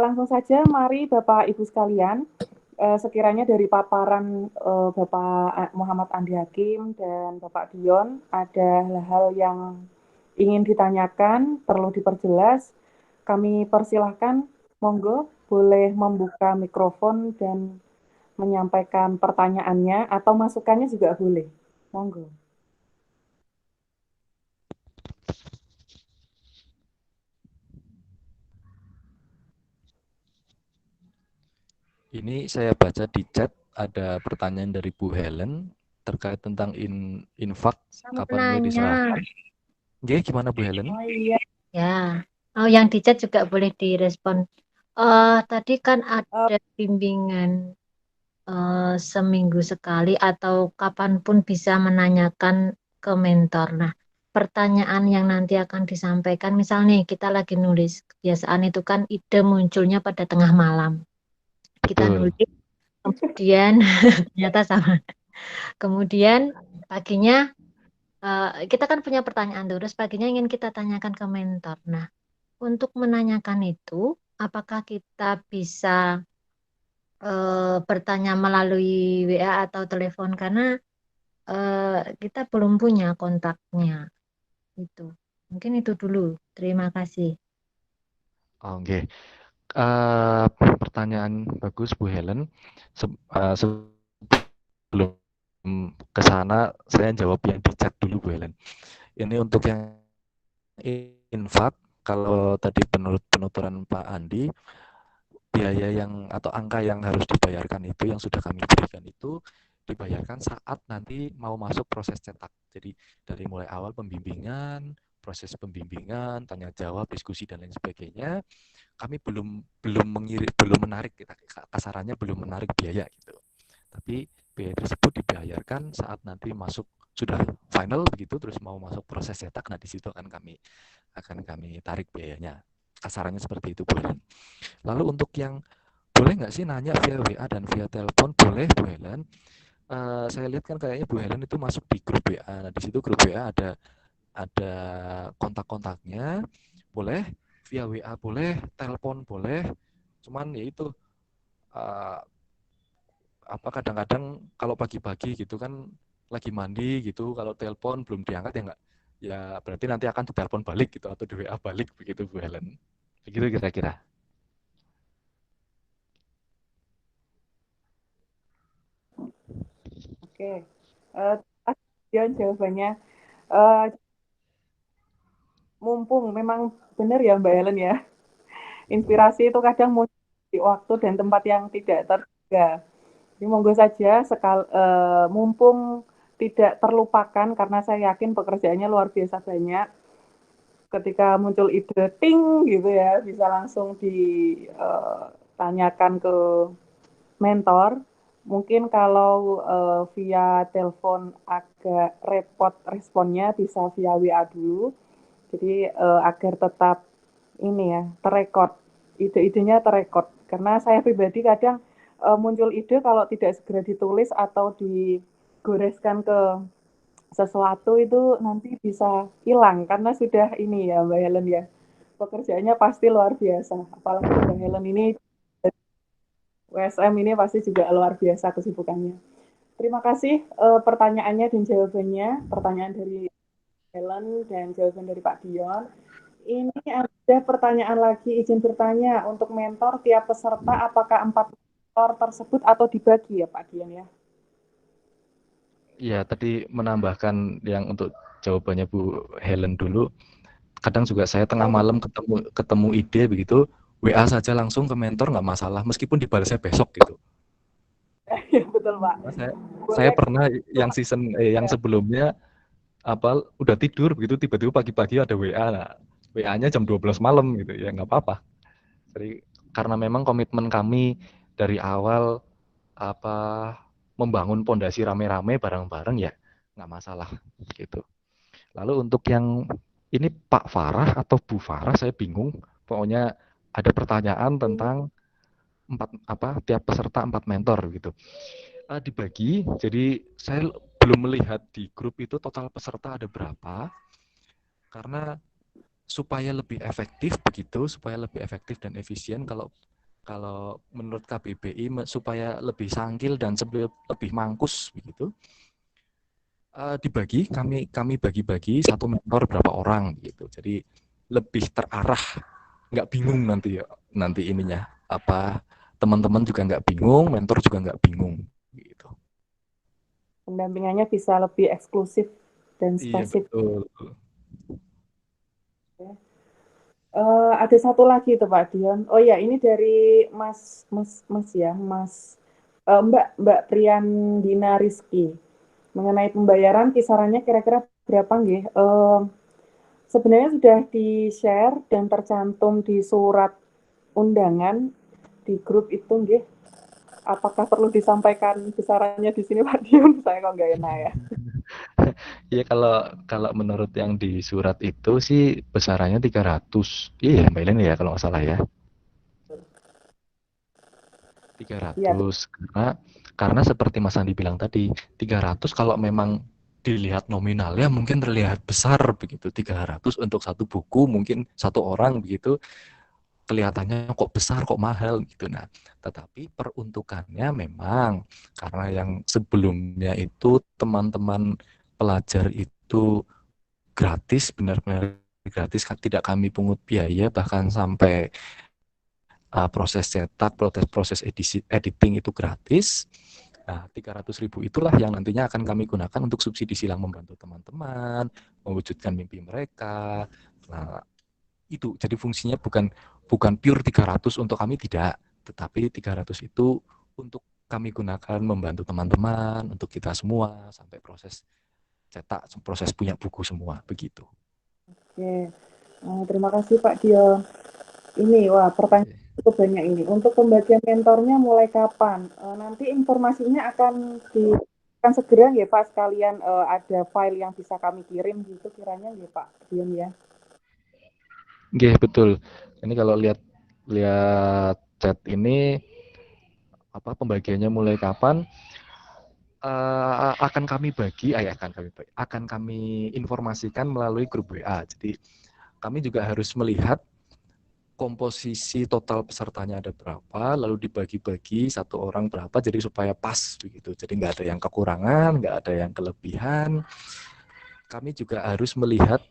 Langsung saja, mari Bapak Ibu sekalian, sekiranya dari paparan Bapak Muhammad Andi Hakim dan Bapak Dion ada hal-hal yang ingin ditanyakan, perlu diperjelas, kami persilahkan, monggo boleh membuka mikrofon dan menyampaikan pertanyaannya atau masukannya juga boleh. Monggo. Ini saya baca di chat ada pertanyaan dari Bu Helen terkait tentang infak kapan mulai diserahkan. Oke, gimana Bu Helen? Oh iya. Ya, yang di chat juga boleh direspon. Tadi kan ada bimbingan seminggu sekali atau kapanpun bisa menanyakan ke mentor. Nah, pertanyaan yang nanti akan disampaikan, misalnya kita lagi nulis, kebiasaan itu kan ide munculnya pada tengah malam. Kita nulis, kemudian ternyata sama. Kemudian paginya kita kan punya pertanyaan terus, paginya ingin kita tanyakan ke mentor. Nah, untuk menanyakan itu, apakah kita bisa bertanya melalui WA atau telepon karena kita belum punya kontaknya. Itu. Mungkin itu dulu. Terima kasih. Oke. Pertanyaan bagus Bu Helen. Sebelum ke sana saya jawab yang di chat dulu Bu Helen. Ini untuk yang infak, kalau tadi menurut penuturan Pak Andi, biaya yang atau angka yang harus dibayarkan itu yang sudah kami berikan itu dibayarkan saat nanti mau masuk proses cetak. Jadi dari mulai awal pembimbingan, proses pembimbingan, tanya jawab, diskusi dan lain sebagainya, kami belum menarik, kita kasarannya belum menarik biaya gitu. Tapi biaya tersebut dibayarkan saat nanti masuk sudah final begitu, terus mau masuk proses cetak, nah di situ akan kami tarik biayanya. Kasarannya seperti itu Bu Helen. Lalu untuk yang boleh nggak sih nanya via WA dan via telepon? Boleh Bu Helen. Saya lihat kan kayaknya Bu Helen itu masuk di grup WA. Nah, di situ grup WA ada kontak-kontaknya. Boleh via WA boleh, telepon boleh. Cuman ya itu uh, kadang-kadang kalau pagi-pagi gitu kan lagi mandi gitu, kalau telepon belum diangkat ya nggak, ya berarti nanti akan ditelepon balik gitu atau di WA balik begitu Bu Helen. Begitu kira-kira. Oke. Terima jawabannya. Eh, mumpung memang benar ya Mbak Helen ya. Inspirasi itu kadang muncul di waktu dan tempat yang tidak terduga. Jadi monggo saja mumpung tidak terlupakan karena saya yakin pekerjaannya luar biasa banyak. Ketika muncul ide ting gitu ya, bisa langsung ditanyakan ke mentor. Mungkin kalau via telepon agak repot responnya, bisa via WA dulu. Jadi agar tetap ini ya terekod, ide-idenya terekod. Karena saya pribadi kadang muncul ide kalau tidak segera ditulis atau digoreskan ke sesuatu itu nanti bisa hilang karena sudah ini ya Mbak Helen ya. Pekerjaannya pasti luar biasa. Apalagi Mbak Helen ini WSM ini pasti juga luar biasa kesibukannya. Terima kasih pertanyaannya dan jawabannya. Pertanyaan dari Helen dan jawaban dari Pak Dion. Ini ada pertanyaan lagi, izin bertanya. Untuk mentor tiap peserta, apakah 4 mentor tersebut atau dibagi ya Pak Dion ya? Iya, tadi menambahkan yang untuk jawabannya Bu Helen dulu. Kadang juga saya tengah malam ketemu ide begitu, WA saja langsung ke mentor nggak masalah, meskipun dibalasnya besok gitu. Ya, betul Pak. Saya pernah yang yang sebelumnya udah tidur begitu tiba-tiba pagi-pagi ada WA, nah, WA-nya jam 12 malam gitu ya nggak apa-apa. Jadi karena memang komitmen kami dari awal membangun pondasi rame-rame bareng-bareng ya nggak masalah gitu. Lalu untuk yang ini Pak Farah atau Bu Farah saya bingung. Pokoknya ada pertanyaan tentang tiap peserta 4 mentor gitu. Dibagi, jadi saya belum melihat di grup itu total peserta ada berapa. Karena supaya lebih efektif begitu, supaya lebih efektif dan efisien kalau menurut KBBI supaya lebih sangkil dan lebih mangkus begitu. Dibagi, kami bagi-bagi satu mentor berapa orang gitu. Jadi lebih terarah, nggak bingung nanti ininya teman-teman juga nggak bingung, mentor juga nggak bingung gitu. Pendampingannya bisa lebih eksklusif dan spesifik. Iya, betul. Ada satu lagi tuh Pak Dion. Oh ya, ini dari Mas Mbak Priyandina Rizky. Mengenai pembayaran kisarannya kira-kira berapa nggih? Sebenarnya sudah di-share dan tercantum di surat undangan di grup itu nggih. Apakah perlu disampaikan kisarannya di sini Pak Dion? Saya kok nggak enak ya. Iya, kalau menurut yang di surat itu sih besarannya 300. Iya, Mbak Elen ya kalau nggak salah ya. 300 Iya. karena seperti Mas Andi bilang tadi, 300 kalau memang dilihat nominalnya mungkin terlihat besar begitu. 300 untuk satu buku mungkin satu orang begitu kelihatannya kok besar kok mahal gitu. Nah, tetapi peruntukannya memang karena yang sebelumnya itu teman-teman pelajar itu gratis, benar-benar gratis, tidak kami pungut biaya, bahkan sampai proses cetak, proses editing itu gratis. Nah, 300.000 itulah yang nantinya akan kami gunakan untuk subsidi silang membantu teman-teman, mewujudkan mimpi mereka. Nah, itu jadi fungsinya bukan pure 300 untuk kami tidak, tetapi 300 itu untuk kami gunakan membantu teman-teman, untuk kita semua sampai proses cetak, proses punya buku semua begitu. Oke, terima kasih Pak Dio. Ini pertanyaan cukup banyak ini. Untuk pembagian mentornya mulai kapan? Nanti informasinya akan segera ya Pak, sekalian ada file yang bisa kami kirim gitu kiranya ya Pak Dion ya. Oke, betul. Ini kalau lihat chat ini pembagiannya mulai kapan? Akan kami informasikan melalui grup WA. Jadi kami juga harus melihat komposisi total pesertanya ada berapa, lalu dibagi-bagi satu orang berapa, jadi supaya pas begitu. Jadi nggak ada yang kekurangan, nggak ada yang kelebihan. Kami juga harus melihat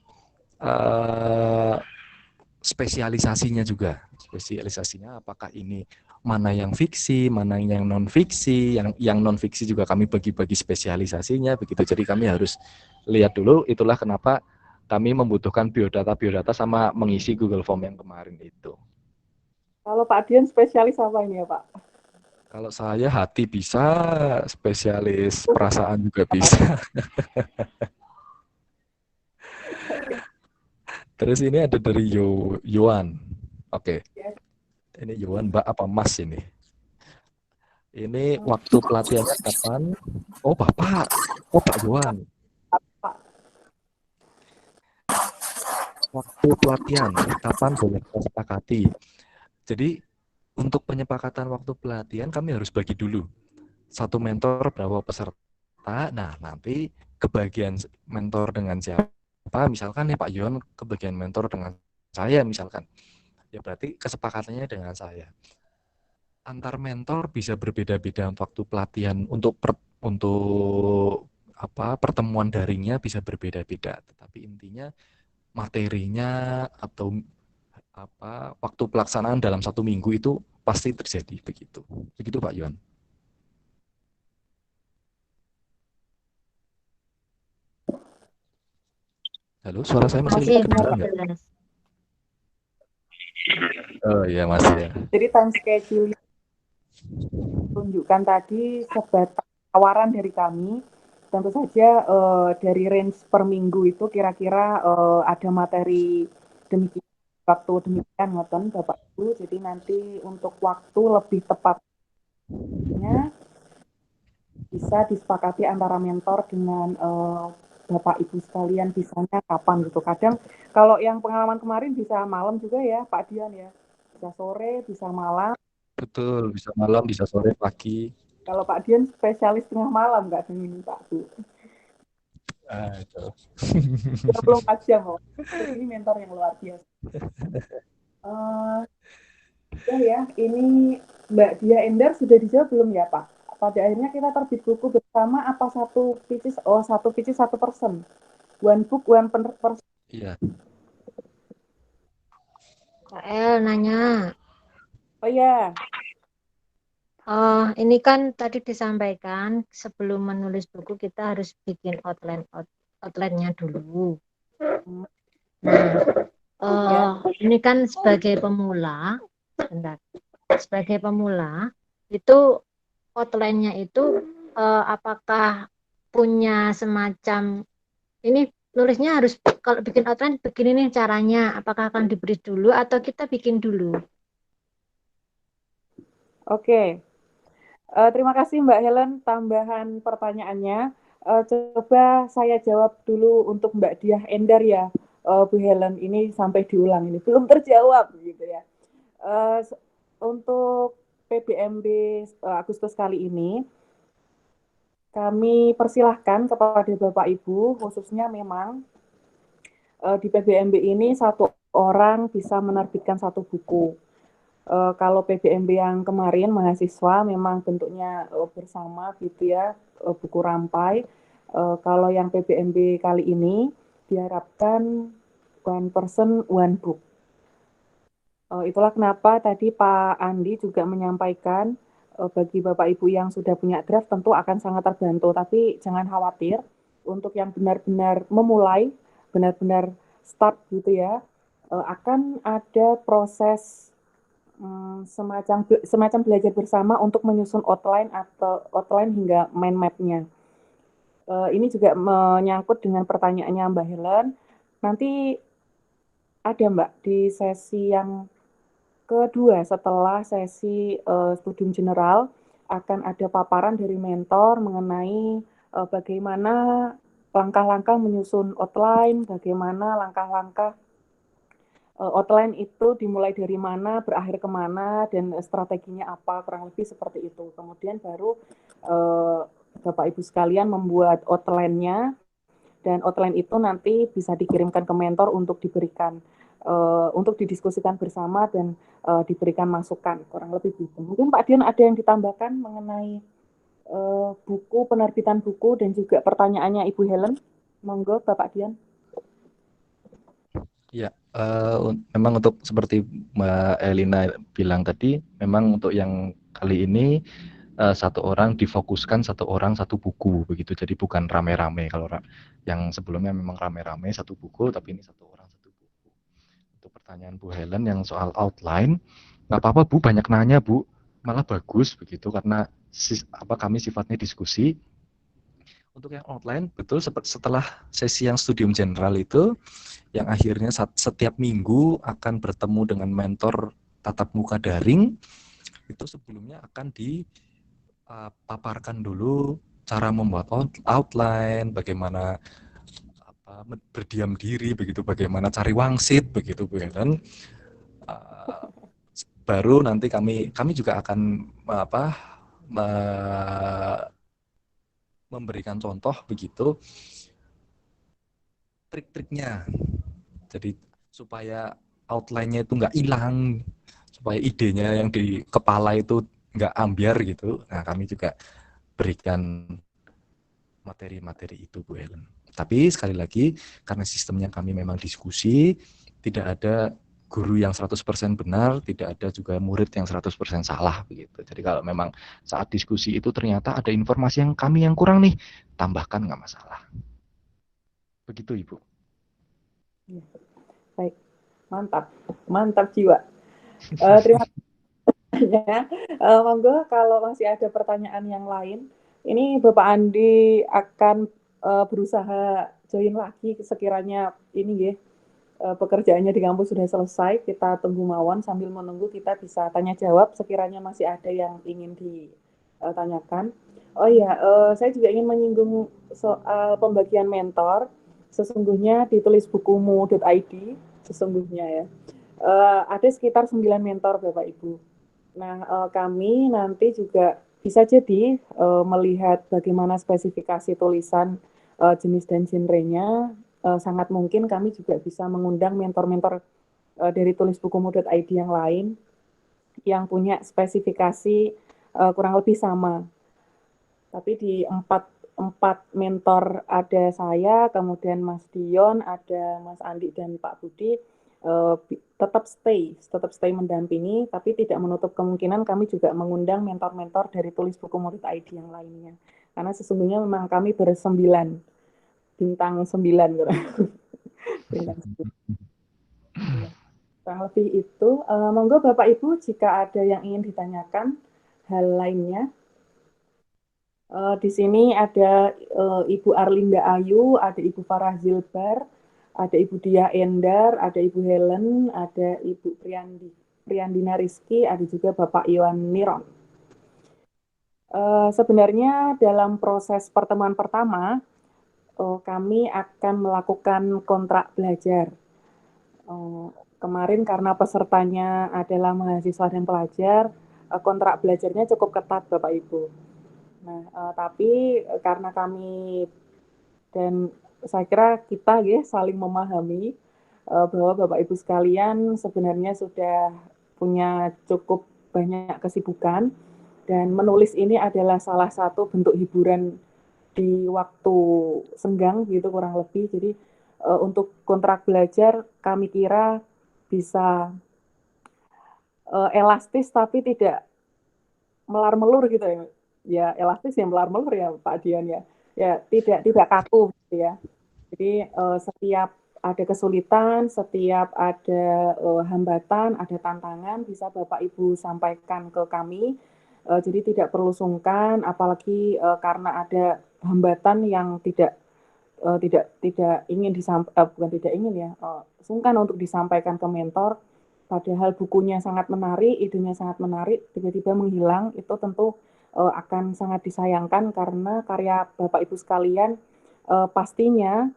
spesialisasinya juga. Spesialisasinya apakah ini mana yang fiksi, mana yang non fiksi, yang non fiksi juga kami bagi-bagi spesialisasinya begitu. Jadi kami harus lihat dulu, itulah kenapa kami membutuhkan biodata sama mengisi Google Form yang kemarin itu. Kalau Pak Dian spesialis apa ini ya Pak? Kalau saya hati bisa, spesialis perasaan juga bisa. Terus ini ada dari Yohan. Oke. Ini Yohan, Mbak apa Mas ini? Ini waktu pelatihannya kapan? Oh, Bapak. Oh, Pak Yohan. Waktu pelatihan, kapan boleh kita sepakati? Jadi, untuk penyepakatan waktu pelatihan, kami harus bagi dulu. Satu mentor berapa peserta. Nah, nanti kebagian mentor dengan siapa? Misalkan nih Pak Yohan kebagian mentor dengan saya misalkan. Ya berarti kesepakatannya dengan saya. Antar mentor bisa berbeda-beda waktu pelatihan untuk pertemuan daringnya bisa berbeda-beda. Tetapi intinya materinya atau waktu pelaksanaan dalam 1 minggu itu pasti terjadi begitu. Begitu Pak Yohan. Halo, suara saya masih kedengaran nggak? Oh iya masih ya. Jadi time schedule tunjukkan tadi sebatas tawaran dari kami. Tentu saja dari range per minggu itu kira-kira ada materi demikian, waktu demikian ngoten Bapak Ibu. Jadi nanti untuk waktu lebih tepatnya bisa disepakati antara mentor dengan Bapak Ibu sekalian, bisanya kapan gitu. Kadang kalau yang pengalaman kemarin bisa malam juga ya Pak Dian ya. Bisa sore, bisa malam. Betul, bisa malam, bisa sore, pagi. Kalau Pak Dian spesialis tengah malam nggak ini Pak Bu? Itu. 24 jam kok. Ini mentor yang luar biasa. Ya, ini Mbak Dia Endar sudah dijawab belum ya Pak? Pada akhirnya kita terbit buku bersama apa satu pieces? Oh, satu pieces 1%. One book, one person. Iya. Kak El nanya. Oh iya. Ini kan tadi disampaikan sebelum menulis buku kita harus bikin outline-nya dulu. Nah, ini kan sebagai pemula, sebagai pemula itu outline-nya itu apakah punya semacam ini nulisnya harus kalau bikin outline begini nih caranya, apakah akan diberi dulu atau kita bikin dulu? Oke. Terima kasih Mbak Helen tambahan pertanyaannya. Coba saya jawab dulu untuk Mbak Diah Endar ya, Bu Helen. Ini sampai diulang ini belum terjawab gitu ya. Untuk PBMB Agustus kali ini kami persilahkan kepada Bapak Ibu, khususnya memang di PBMB ini satu orang bisa menerbitkan satu buku. Kalau PBMB yang kemarin mahasiswa memang bentuknya bersama gitu ya, buku rampai. Kalau yang PBMB kali ini diharapkan one person one book. Itulah kenapa tadi Pak Andi juga menyampaikan bagi Bapak Ibu yang sudah punya draft tentu akan sangat terbantu. Tapi jangan khawatir untuk yang benar-benar memulai, benar-benar start gitu ya, akan ada proses semacam belajar bersama untuk menyusun outline atau outline hingga mind map-nya. Ini juga menyangkut dengan pertanyaannya Mbak Helen. Nanti ada Mbak di sesi yang kedua setelah sesi studium general akan ada paparan dari mentor mengenai bagaimana langkah-langkah menyusun outline, bagaimana langkah-langkah outline itu dimulai dari mana, berakhir kemana, dan strateginya apa, kurang lebih seperti itu. Kemudian baru Bapak Ibu sekalian membuat outline-nya, Dan outline itu nanti bisa dikirimkan ke mentor untuk diberikan, untuk didiskusikan bersama dan diberikan masukan, kurang lebih begitu. Mungkin Pak Dion ada yang ditambahkan mengenai buku, penerbitan buku, dan juga pertanyaannya Ibu Helen. Monggo Bapak Dion. Ya, memang untuk seperti Mbak Elina bilang tadi, memang untuk yang kali ini satu orang difokuskan, satu orang satu buku begitu. Jadi bukan rame-rame. Kalau yang sebelumnya memang rame-rame satu buku, tapi ini satu orang satu buku. Untuk pertanyaan Bu Helen yang soal outline, nggak apa-apa Bu, banyak nanya Bu, malah bagus begitu karena kami sifatnya diskusi. Untuk yang outline, betul setelah sesi yang studium general itu, yang akhirnya setiap minggu akan bertemu dengan mentor tatap muka daring, itu sebelumnya akan dipaparkan dulu cara membuat outline, bagaimana berdiam diri, begitu, bagaimana cari wangsit, begitu Bu Helen. Baru nanti kami juga akan memberikan contoh begitu trik-triknya. Jadi supaya outline-nya itu nggak hilang, supaya idenya yang di kepala itu nggak ambiar gitu. Nah, kami juga berikan materi-materi itu Bu Helen. Tapi sekali lagi, karena sistemnya kami memang diskusi, tidak ada guru yang 100% benar, tidak ada juga murid yang 100% salah begitu. Jadi kalau memang saat diskusi itu ternyata ada informasi yang kami yang kurang nih, tambahkan nggak masalah. Begitu Ibu. Baik, mantap jiwa. Terima kasih ya. Monggo kalau masih ada pertanyaan yang lain, ini Bapak Andi akan berusaha join lagi sekiranya ini ya pekerjaannya di kampus sudah selesai. Kita tunggu mawon, sambil menunggu kita bisa tanya jawab sekiranya masih ada yang ingin ditanyakan. Oh iya, saya juga ingin menyinggung soal pembagian mentor. Sesungguhnya di tulisbukumu.id, sesungguhnya ya, ada sekitar 9 mentor Bapak Ibu. Nah, kami nanti juga bisa jadi melihat bagaimana spesifikasi tulisan, jenis dan genrenya. Sangat mungkin kami juga bisa mengundang mentor-mentor dari tulisbukumu.id yang lain yang punya spesifikasi kurang lebih sama. Tapi di empat mentor ada saya, kemudian Mas Dion, ada Mas Andi dan Pak Budi, tetap stay mendampingi, tapi tidak menutup kemungkinan kami juga mengundang mentor-mentor dari tulisbukumu.id yang lainnya. Karena sesungguhnya memang kami bersembilan, bintang 9 bintang 9. Kurang lebih itu. Monggo Bapak Ibu jika ada yang ingin ditanyakan hal lainnya. Di sini ada Ibu Arlinda Ayu, ada Ibu Farah Zilbar, ada Ibu Dia Endar, ada Ibu Helen, ada Ibu Priyandina Rizky, ada juga Bapak Iwan Niron. Sebenarnya dalam proses pertemuan pertama, kami akan melakukan kontrak belajar. Kemarin karena pesertanya adalah mahasiswa dan pelajar, kontrak belajarnya cukup ketat Bapak Ibu. Nah, tapi karena kami dan saya kira kita ya saling memahami bahwa Bapak Ibu sekalian sebenarnya sudah punya cukup banyak kesibukan dan menulis ini adalah salah satu bentuk hiburan di waktu senggang gitu kurang lebih. Jadi untuk kontrak belajar kami kira bisa elastis tapi tidak melar-melur gitu ya. Ya elastis ya melar-melur ya Pak Dian ya. Ya tidak kaku gitu ya. Jadi setiap ada kesulitan, setiap ada hambatan, ada tantangan bisa Bapak Ibu sampaikan ke kami. Jadi tidak perlu sungkan, apalagi karena ada hambatan yang tidak ingin bukan tidak ingin ya, sungkan untuk disampaikan ke mentor. Padahal bukunya sangat menarik, idenya sangat menarik, tiba-tiba menghilang, itu tentu akan sangat disayangkan karena karya Bapak Ibu sekalian pastinya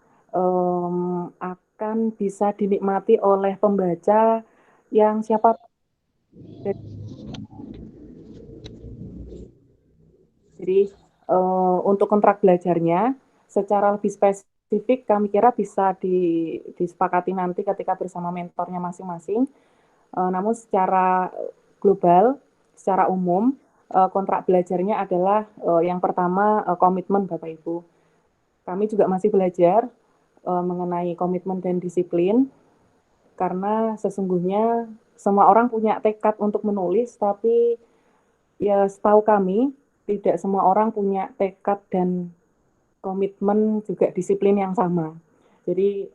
akan bisa dinikmati oleh pembaca yang siapa. Jadi untuk kontrak belajarnya secara lebih spesifik spesifik kami kira bisa disepakati nanti ketika bersama mentornya masing-masing. Namun secara global, secara umum, kontrak belajarnya adalah yang pertama komitmen Bapak Ibu. Kami juga masih belajar mengenai komitmen dan disiplin, karena sesungguhnya semua orang punya tekad untuk menulis, tapi ya setahu kami tidak semua orang punya tekad dan komitmen juga disiplin yang sama. Jadi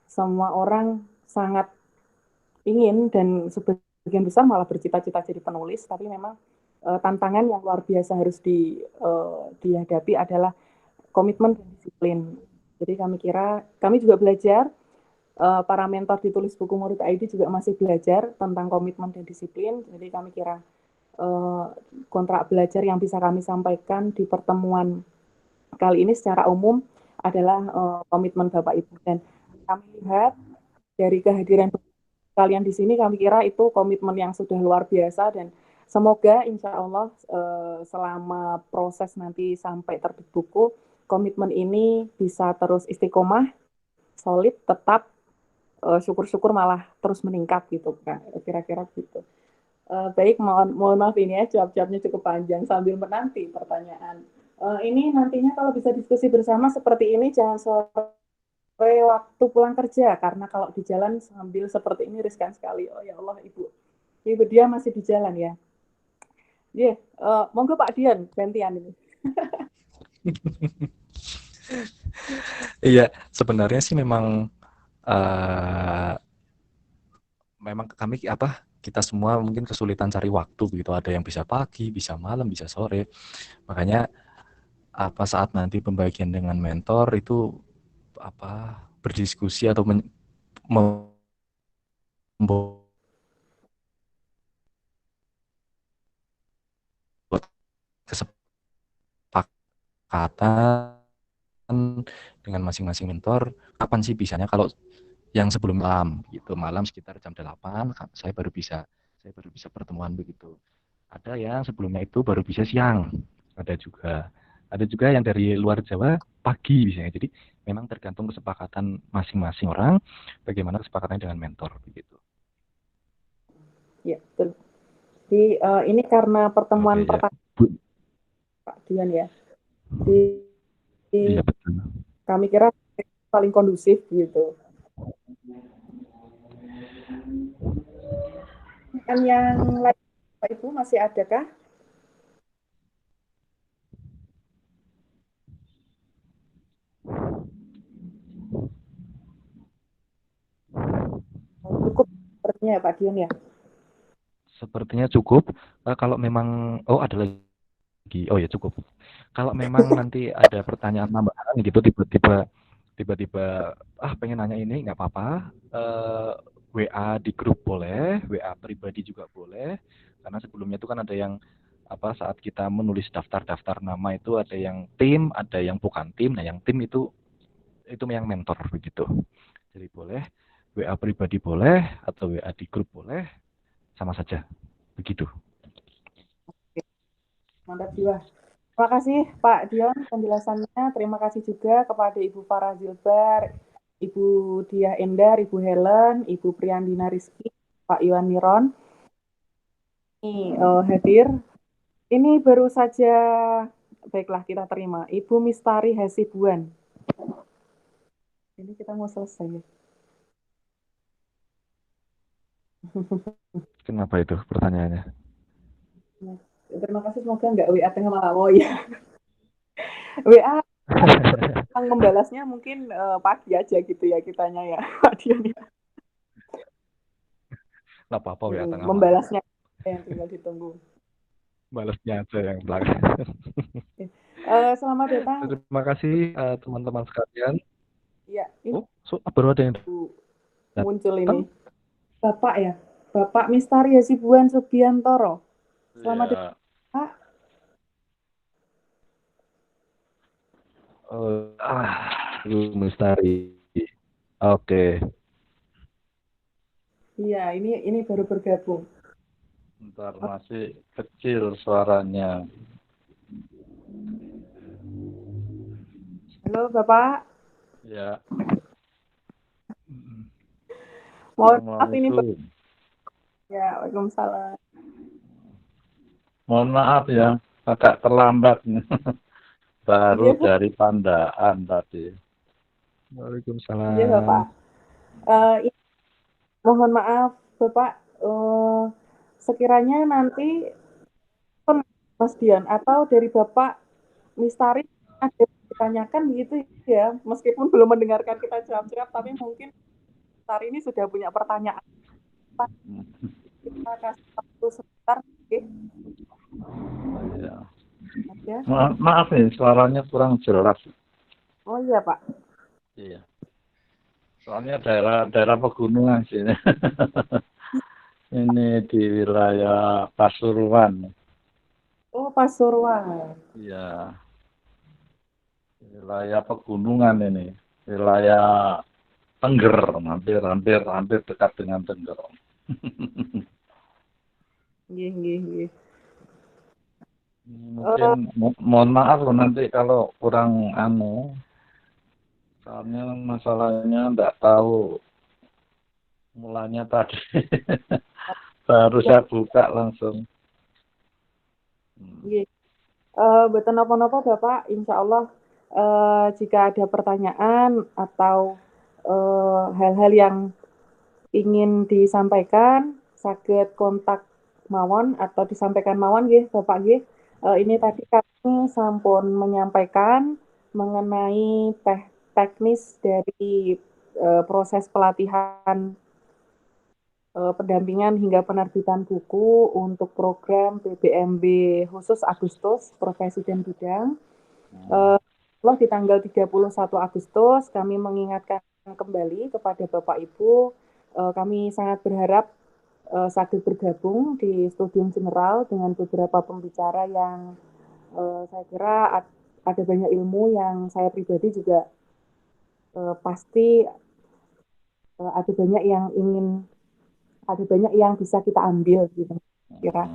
semua orang sangat ingin dan sebagian besar malah bercita-cita jadi penulis, tapi memang tantangan yang luar biasa harus dihadapi adalah komitmen dan disiplin. Jadi kami juga belajar, para mentor di Tulis Buku Murid ID juga masih belajar tentang komitmen dan disiplin. Jadi kami kira kontrak belajar yang bisa kami sampaikan di pertemuan kali ini secara umum adalah komitmen Bapak Ibu, dan kami lihat dari kehadiran kalian di sini, kami kira itu komitmen yang sudah luar biasa, dan semoga insya Allah selama proses nanti sampai terbit buku, komitmen ini bisa terus istiqomah, solid, tetap, syukur-syukur malah terus meningkat gitu kan, kira-kira gitu. Baik, mohon maaf ini ya jawab-jawabnya cukup panjang sambil menanti pertanyaan. Ini nantinya kalau bisa diskusi bersama seperti ini jangan sore waktu pulang kerja, karena kalau di jalan sambil seperti ini riskan sekali. Oh ya Allah, Ibu dia masih di jalan ya. Iya, monggo Pak Dian gantian ini. Iya, sebenarnya sih memang kami kita semua mungkin kesulitan cari waktu gitu. Ada yang bisa pagi, bisa malam, bisa sore. Makanya saat nanti pembagian dengan mentor itu berdiskusi atau membuat kesepakatan dengan masing-masing mentor, kapan sih bisanya. Kalau yang sebelum malam sekitar jam 8 saya baru bisa pertemuan begitu. Ada yang sebelumnya itu baru bisa siang, ada juga yang dari luar Jawa pagi biasanya. Jadi memang tergantung kesepakatan masing-masing orang, bagaimana kesepakatannya dengan mentor begitu. Ya, betul. Jadi ini karena pertemuan pertama Pak Dian ya. Iya, betul. Kami kira paling kondusif gitu. Yang lain Pak Ibu masih adakah? Cukup sepertinya ya Pak Dian ya. Sepertinya cukup. Kalau memang ada lagi. Oh ya cukup. Kalau memang nanti ada pertanyaan tambahan gitu tiba-tiba pengen nanya ini, nggak apa-apa. WA di grup boleh, WA pribadi juga boleh. Karena sebelumnya itu kan ada yang saat kita menulis daftar nama itu ada yang tim, ada yang bukan tim. Nah, yang tim itu yang mentor begitu. Jadi boleh WA pribadi boleh atau WA di grup boleh, sama saja begitu. Mantap jiwa. Terima kasih Pak Dion penjelasannya. Terima kasih juga kepada Ibu Farah Zilbar, Ibu Diah Endar, Ibu Helen, Ibu Priyandina Rizky, Pak Iwan Niron. Ini hadir. Ini baru saja, baiklah kita terima. Ibu Mistari Hasibuan. Ini kita mau selesai ya. Kenapa itu pertanyaannya? Terima kasih, semoga nggak WA tengah malam. Oh ya. WA yang membalasnya mungkin pagi aja gitu ya kitanya ya Pak Dion ya. Nggak apa-apa WA tengah malam. Membalasnya yang tinggal ditunggu. Balasnya aja yang belakang. Selamat datang. Terima kasih teman-teman sekalian. Ya, ini baru ada yang muncul ini. Bapak ya, Bapak Mistari Hasibuan Subiantoro. Selamat datang, Pak. Mistari. Oke. Iya, ini baru bergabung. Bentar, masih kecil suaranya. Halo, Bapak. Ya, Mohon maaf ini Assalamualaikum. ya, Waalaikumsalam. Mohon maaf ya, agak terlambat. Baru Iya, dari Pandaan tadi. iya Bapak. Waalaikumsalam. Mohon maaf Bapak, sekiranya nanti Mas Dian atau dari Bapak Mistari ada yang ditanyakan begitu ya, meskipun belum mendengarkan kita jawab-jawab, tapi mungkin Mistari ini sudah punya pertanyaan. Kita kasih waktu sebentar, oke? Ya. Ya. Maaf nih, suaranya kurang jelas. Oh iya Pak. Iya. Soalnya daerah pegunungan sini. Ini di wilayah Pasuruan. Oh Pasuruan. Iya, wilayah pegunungan ini. Wilayah Tengger, hampir dekat dengan Tengger. Nggih. Mungkin mohon maaf loh nanti kalau kurang soalnya masalahnya enggak tahu mulanya tadi. Baru saya buka langsung. Nggih. Boten napa-napa Bapak, insya Allah jika ada pertanyaan atau hal-hal yang ingin disampaikan, saged kontak mawon atau disampaikan mawon nggih Bapak nggih. Ini tadi kami sampun menyampaikan mengenai teknis dari proses pelatihan pendampingan hingga penerbitan buku untuk program PBMB khusus Agustus Profesi dan Bidang. Di tanggal 31 Agustus kami mengingatkan kembali kepada Bapak Ibu, kami sangat berharap saged bergabung di Studium General dengan beberapa pembicara yang saya kira ada banyak ilmu yang saya pribadi juga pasti ada banyak yang bisa kita ambil gitu kira.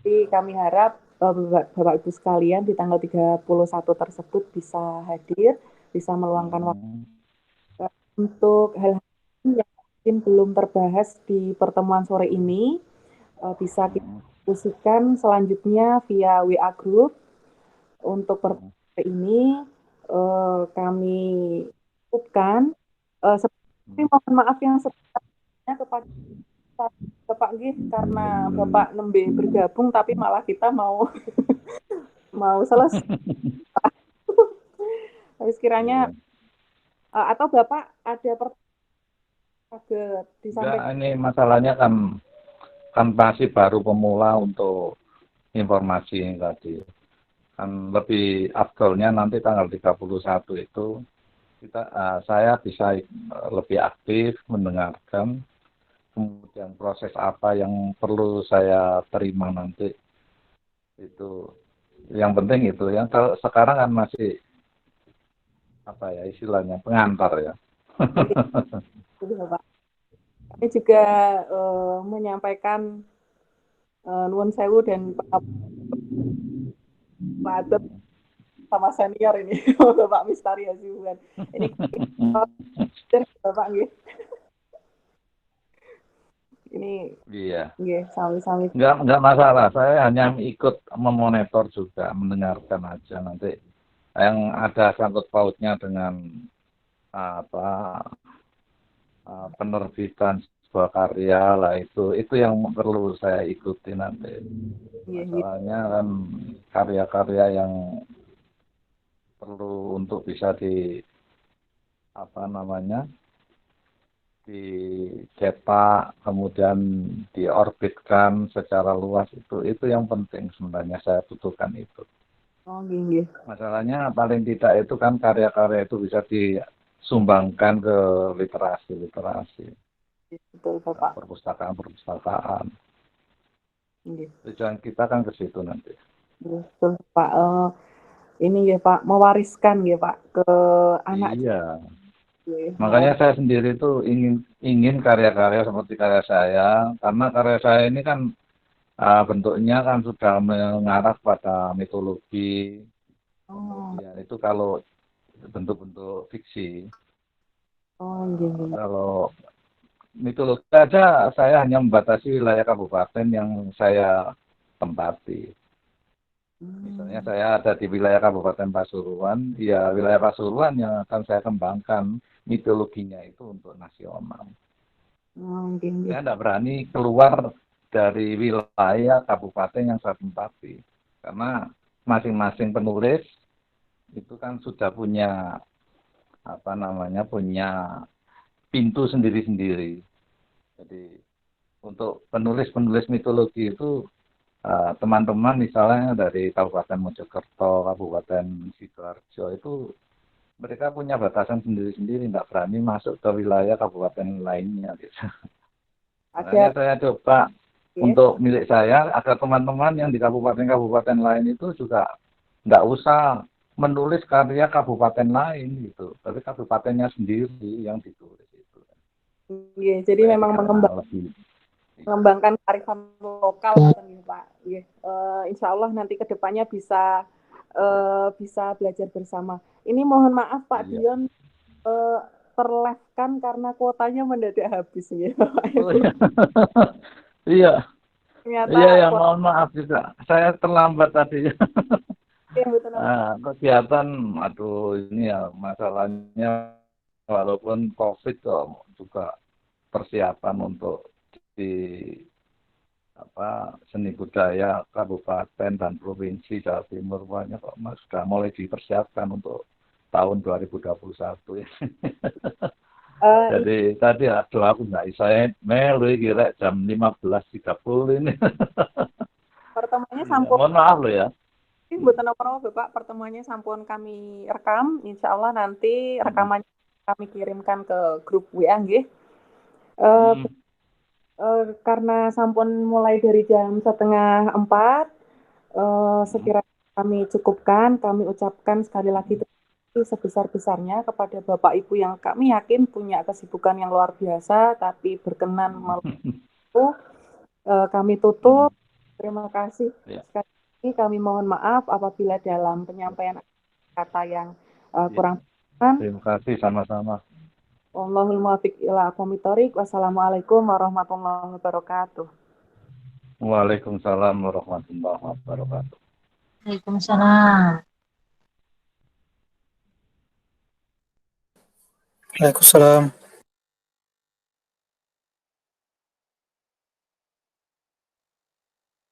Jadi kami harap Bapak Ibu sekalian di tanggal 31 tersebut bisa hadir, bisa meluangkan waktu untuk hal-hal yang mungkin belum terbahas di pertemuan sore ini, bisa kita diskusikan selanjutnya via WA Group. Untuk pertemuan sore ini kami cukupkan. Tapi mohon maaf yang sebelumnya kepada Bapak Gih, karena Bapak nembe bergabung tapi malah kita mau selesai. Tapi sekiranya atau Bapak ada disampaikan. Enggak, ini masalahnya kan masih baru pemula untuk informasi yang tadi. Kan lebih afdolnya nanti tanggal 31 itu saya bisa lebih aktif mendengarkan, kemudian proses apa yang perlu saya terima nanti itu yang penting itu. Yang sekarang kan masih apa ya istilahnya pengantar ya. Kami juga menyampaikan nuwun sewu dan Pak Adat sama senior ini Bapak Mistari Hasibuan. Ini Bapak nggih. Ini iya. Nggih, sami-sami. Enggak masalah. Saya hanya ikut memonitor juga, mendengarkan aja nanti yang ada sangkut pautnya dengan penerbitan sebuah karya lah itu yang perlu saya ikuti nanti. Masalahnya kan karya-karya yang perlu untuk bisa dicetak kemudian diorbitkan secara luas itu yang penting sebenarnya saya butuhkan itu. Oh, nggih. Masalahnya paling tidak itu kan karya-karya itu bisa disumbangkan ke literasi. Betul, Bapak. Perpustakaan. Tujuan kita kan ke situ nanti. Betul, Pak. Ini ya Pak, mewariskan ya Pak ke anak. Iya. Makanya saya sendiri itu ingin karya-karya seperti karya saya, karena karya saya ini kan bentuknya kan sudah mengarah pada mitologi. Kemudian itu kalau bentuk-bentuk fiksi. Oh, iya. Kalau mitologi aja saya hanya membatasi wilayah kabupaten yang saya tempati. Misalnya saya ada di wilayah Kabupaten Pasuruan, ya wilayah Pasuruan yang akan saya kembangkan mitologinya itu untuk nasional. Oh, Saya tidak berani keluar dari wilayah kabupaten yang saya tempati, karena masing-masing penulis itu kan sudah punya punya pintu sendiri-sendiri. Jadi untuk penulis-penulis mitologi itu teman-teman misalnya dari Kabupaten Mojokerto, Kabupaten Sidoarjo itu mereka punya batasan sendiri-sendiri, tidak berani masuk ke wilayah kabupaten lainnya. Gitu. Makanya saya coba untuk milik saya agar teman-teman yang di kabupaten-kabupaten lain itu juga nggak usah menulis karya kabupaten lain gitu, tapi kabupatennya sendiri yang ditulis itu. Iya, jadi memang mengembangkan kearifan lokal, Pak. Insya Allah nanti kedepannya bisa belajar bersama. Ini mohon maaf Pak Dion, terlewatkan karena kuotanya mendadak habis ya Pak. Iya. Ternyata Iya, mohon maaf juga. Saya terlambat tadi. Kegiatan, ini ya masalahnya walaupun COVID juga persiapan untuk di seni budaya kabupaten dan provinsi Jawa Timur banyak kok sudah mulai dipersiapkan untuk tahun 2021 ya. Jadi tadi aku nggak saya melu kira jam 15.30 ini. Pertemuannya sampun. Mohon maaf loh ya. Mboten napa-napa Bapak, pertemuannya sampun kami rekam. Insya Allah nanti rekamannya kami kirimkan ke grup WA nggih. Karena sampun mulai dari jam 3:30, sekiranya kami cukupkan, kami ucapkan sekali lagi sebesar-besarnya kepada Bapak Ibu yang kami yakin punya kesibukan yang luar biasa, tapi berkenan kami tutup. Terima kasih. Sekali lagi kami mohon maaf apabila dalam penyampaian kata yang kurang berkenan. Terima kasih sama-sama. Wallahul muwaffiq ila aqwamit thoriq. Wassalamualaikum warahmatullahi wabarakatuh. Waalaikumsalam warahmatullahi wabarakatuh. Waalaikumsalam. Waalaikumsalam.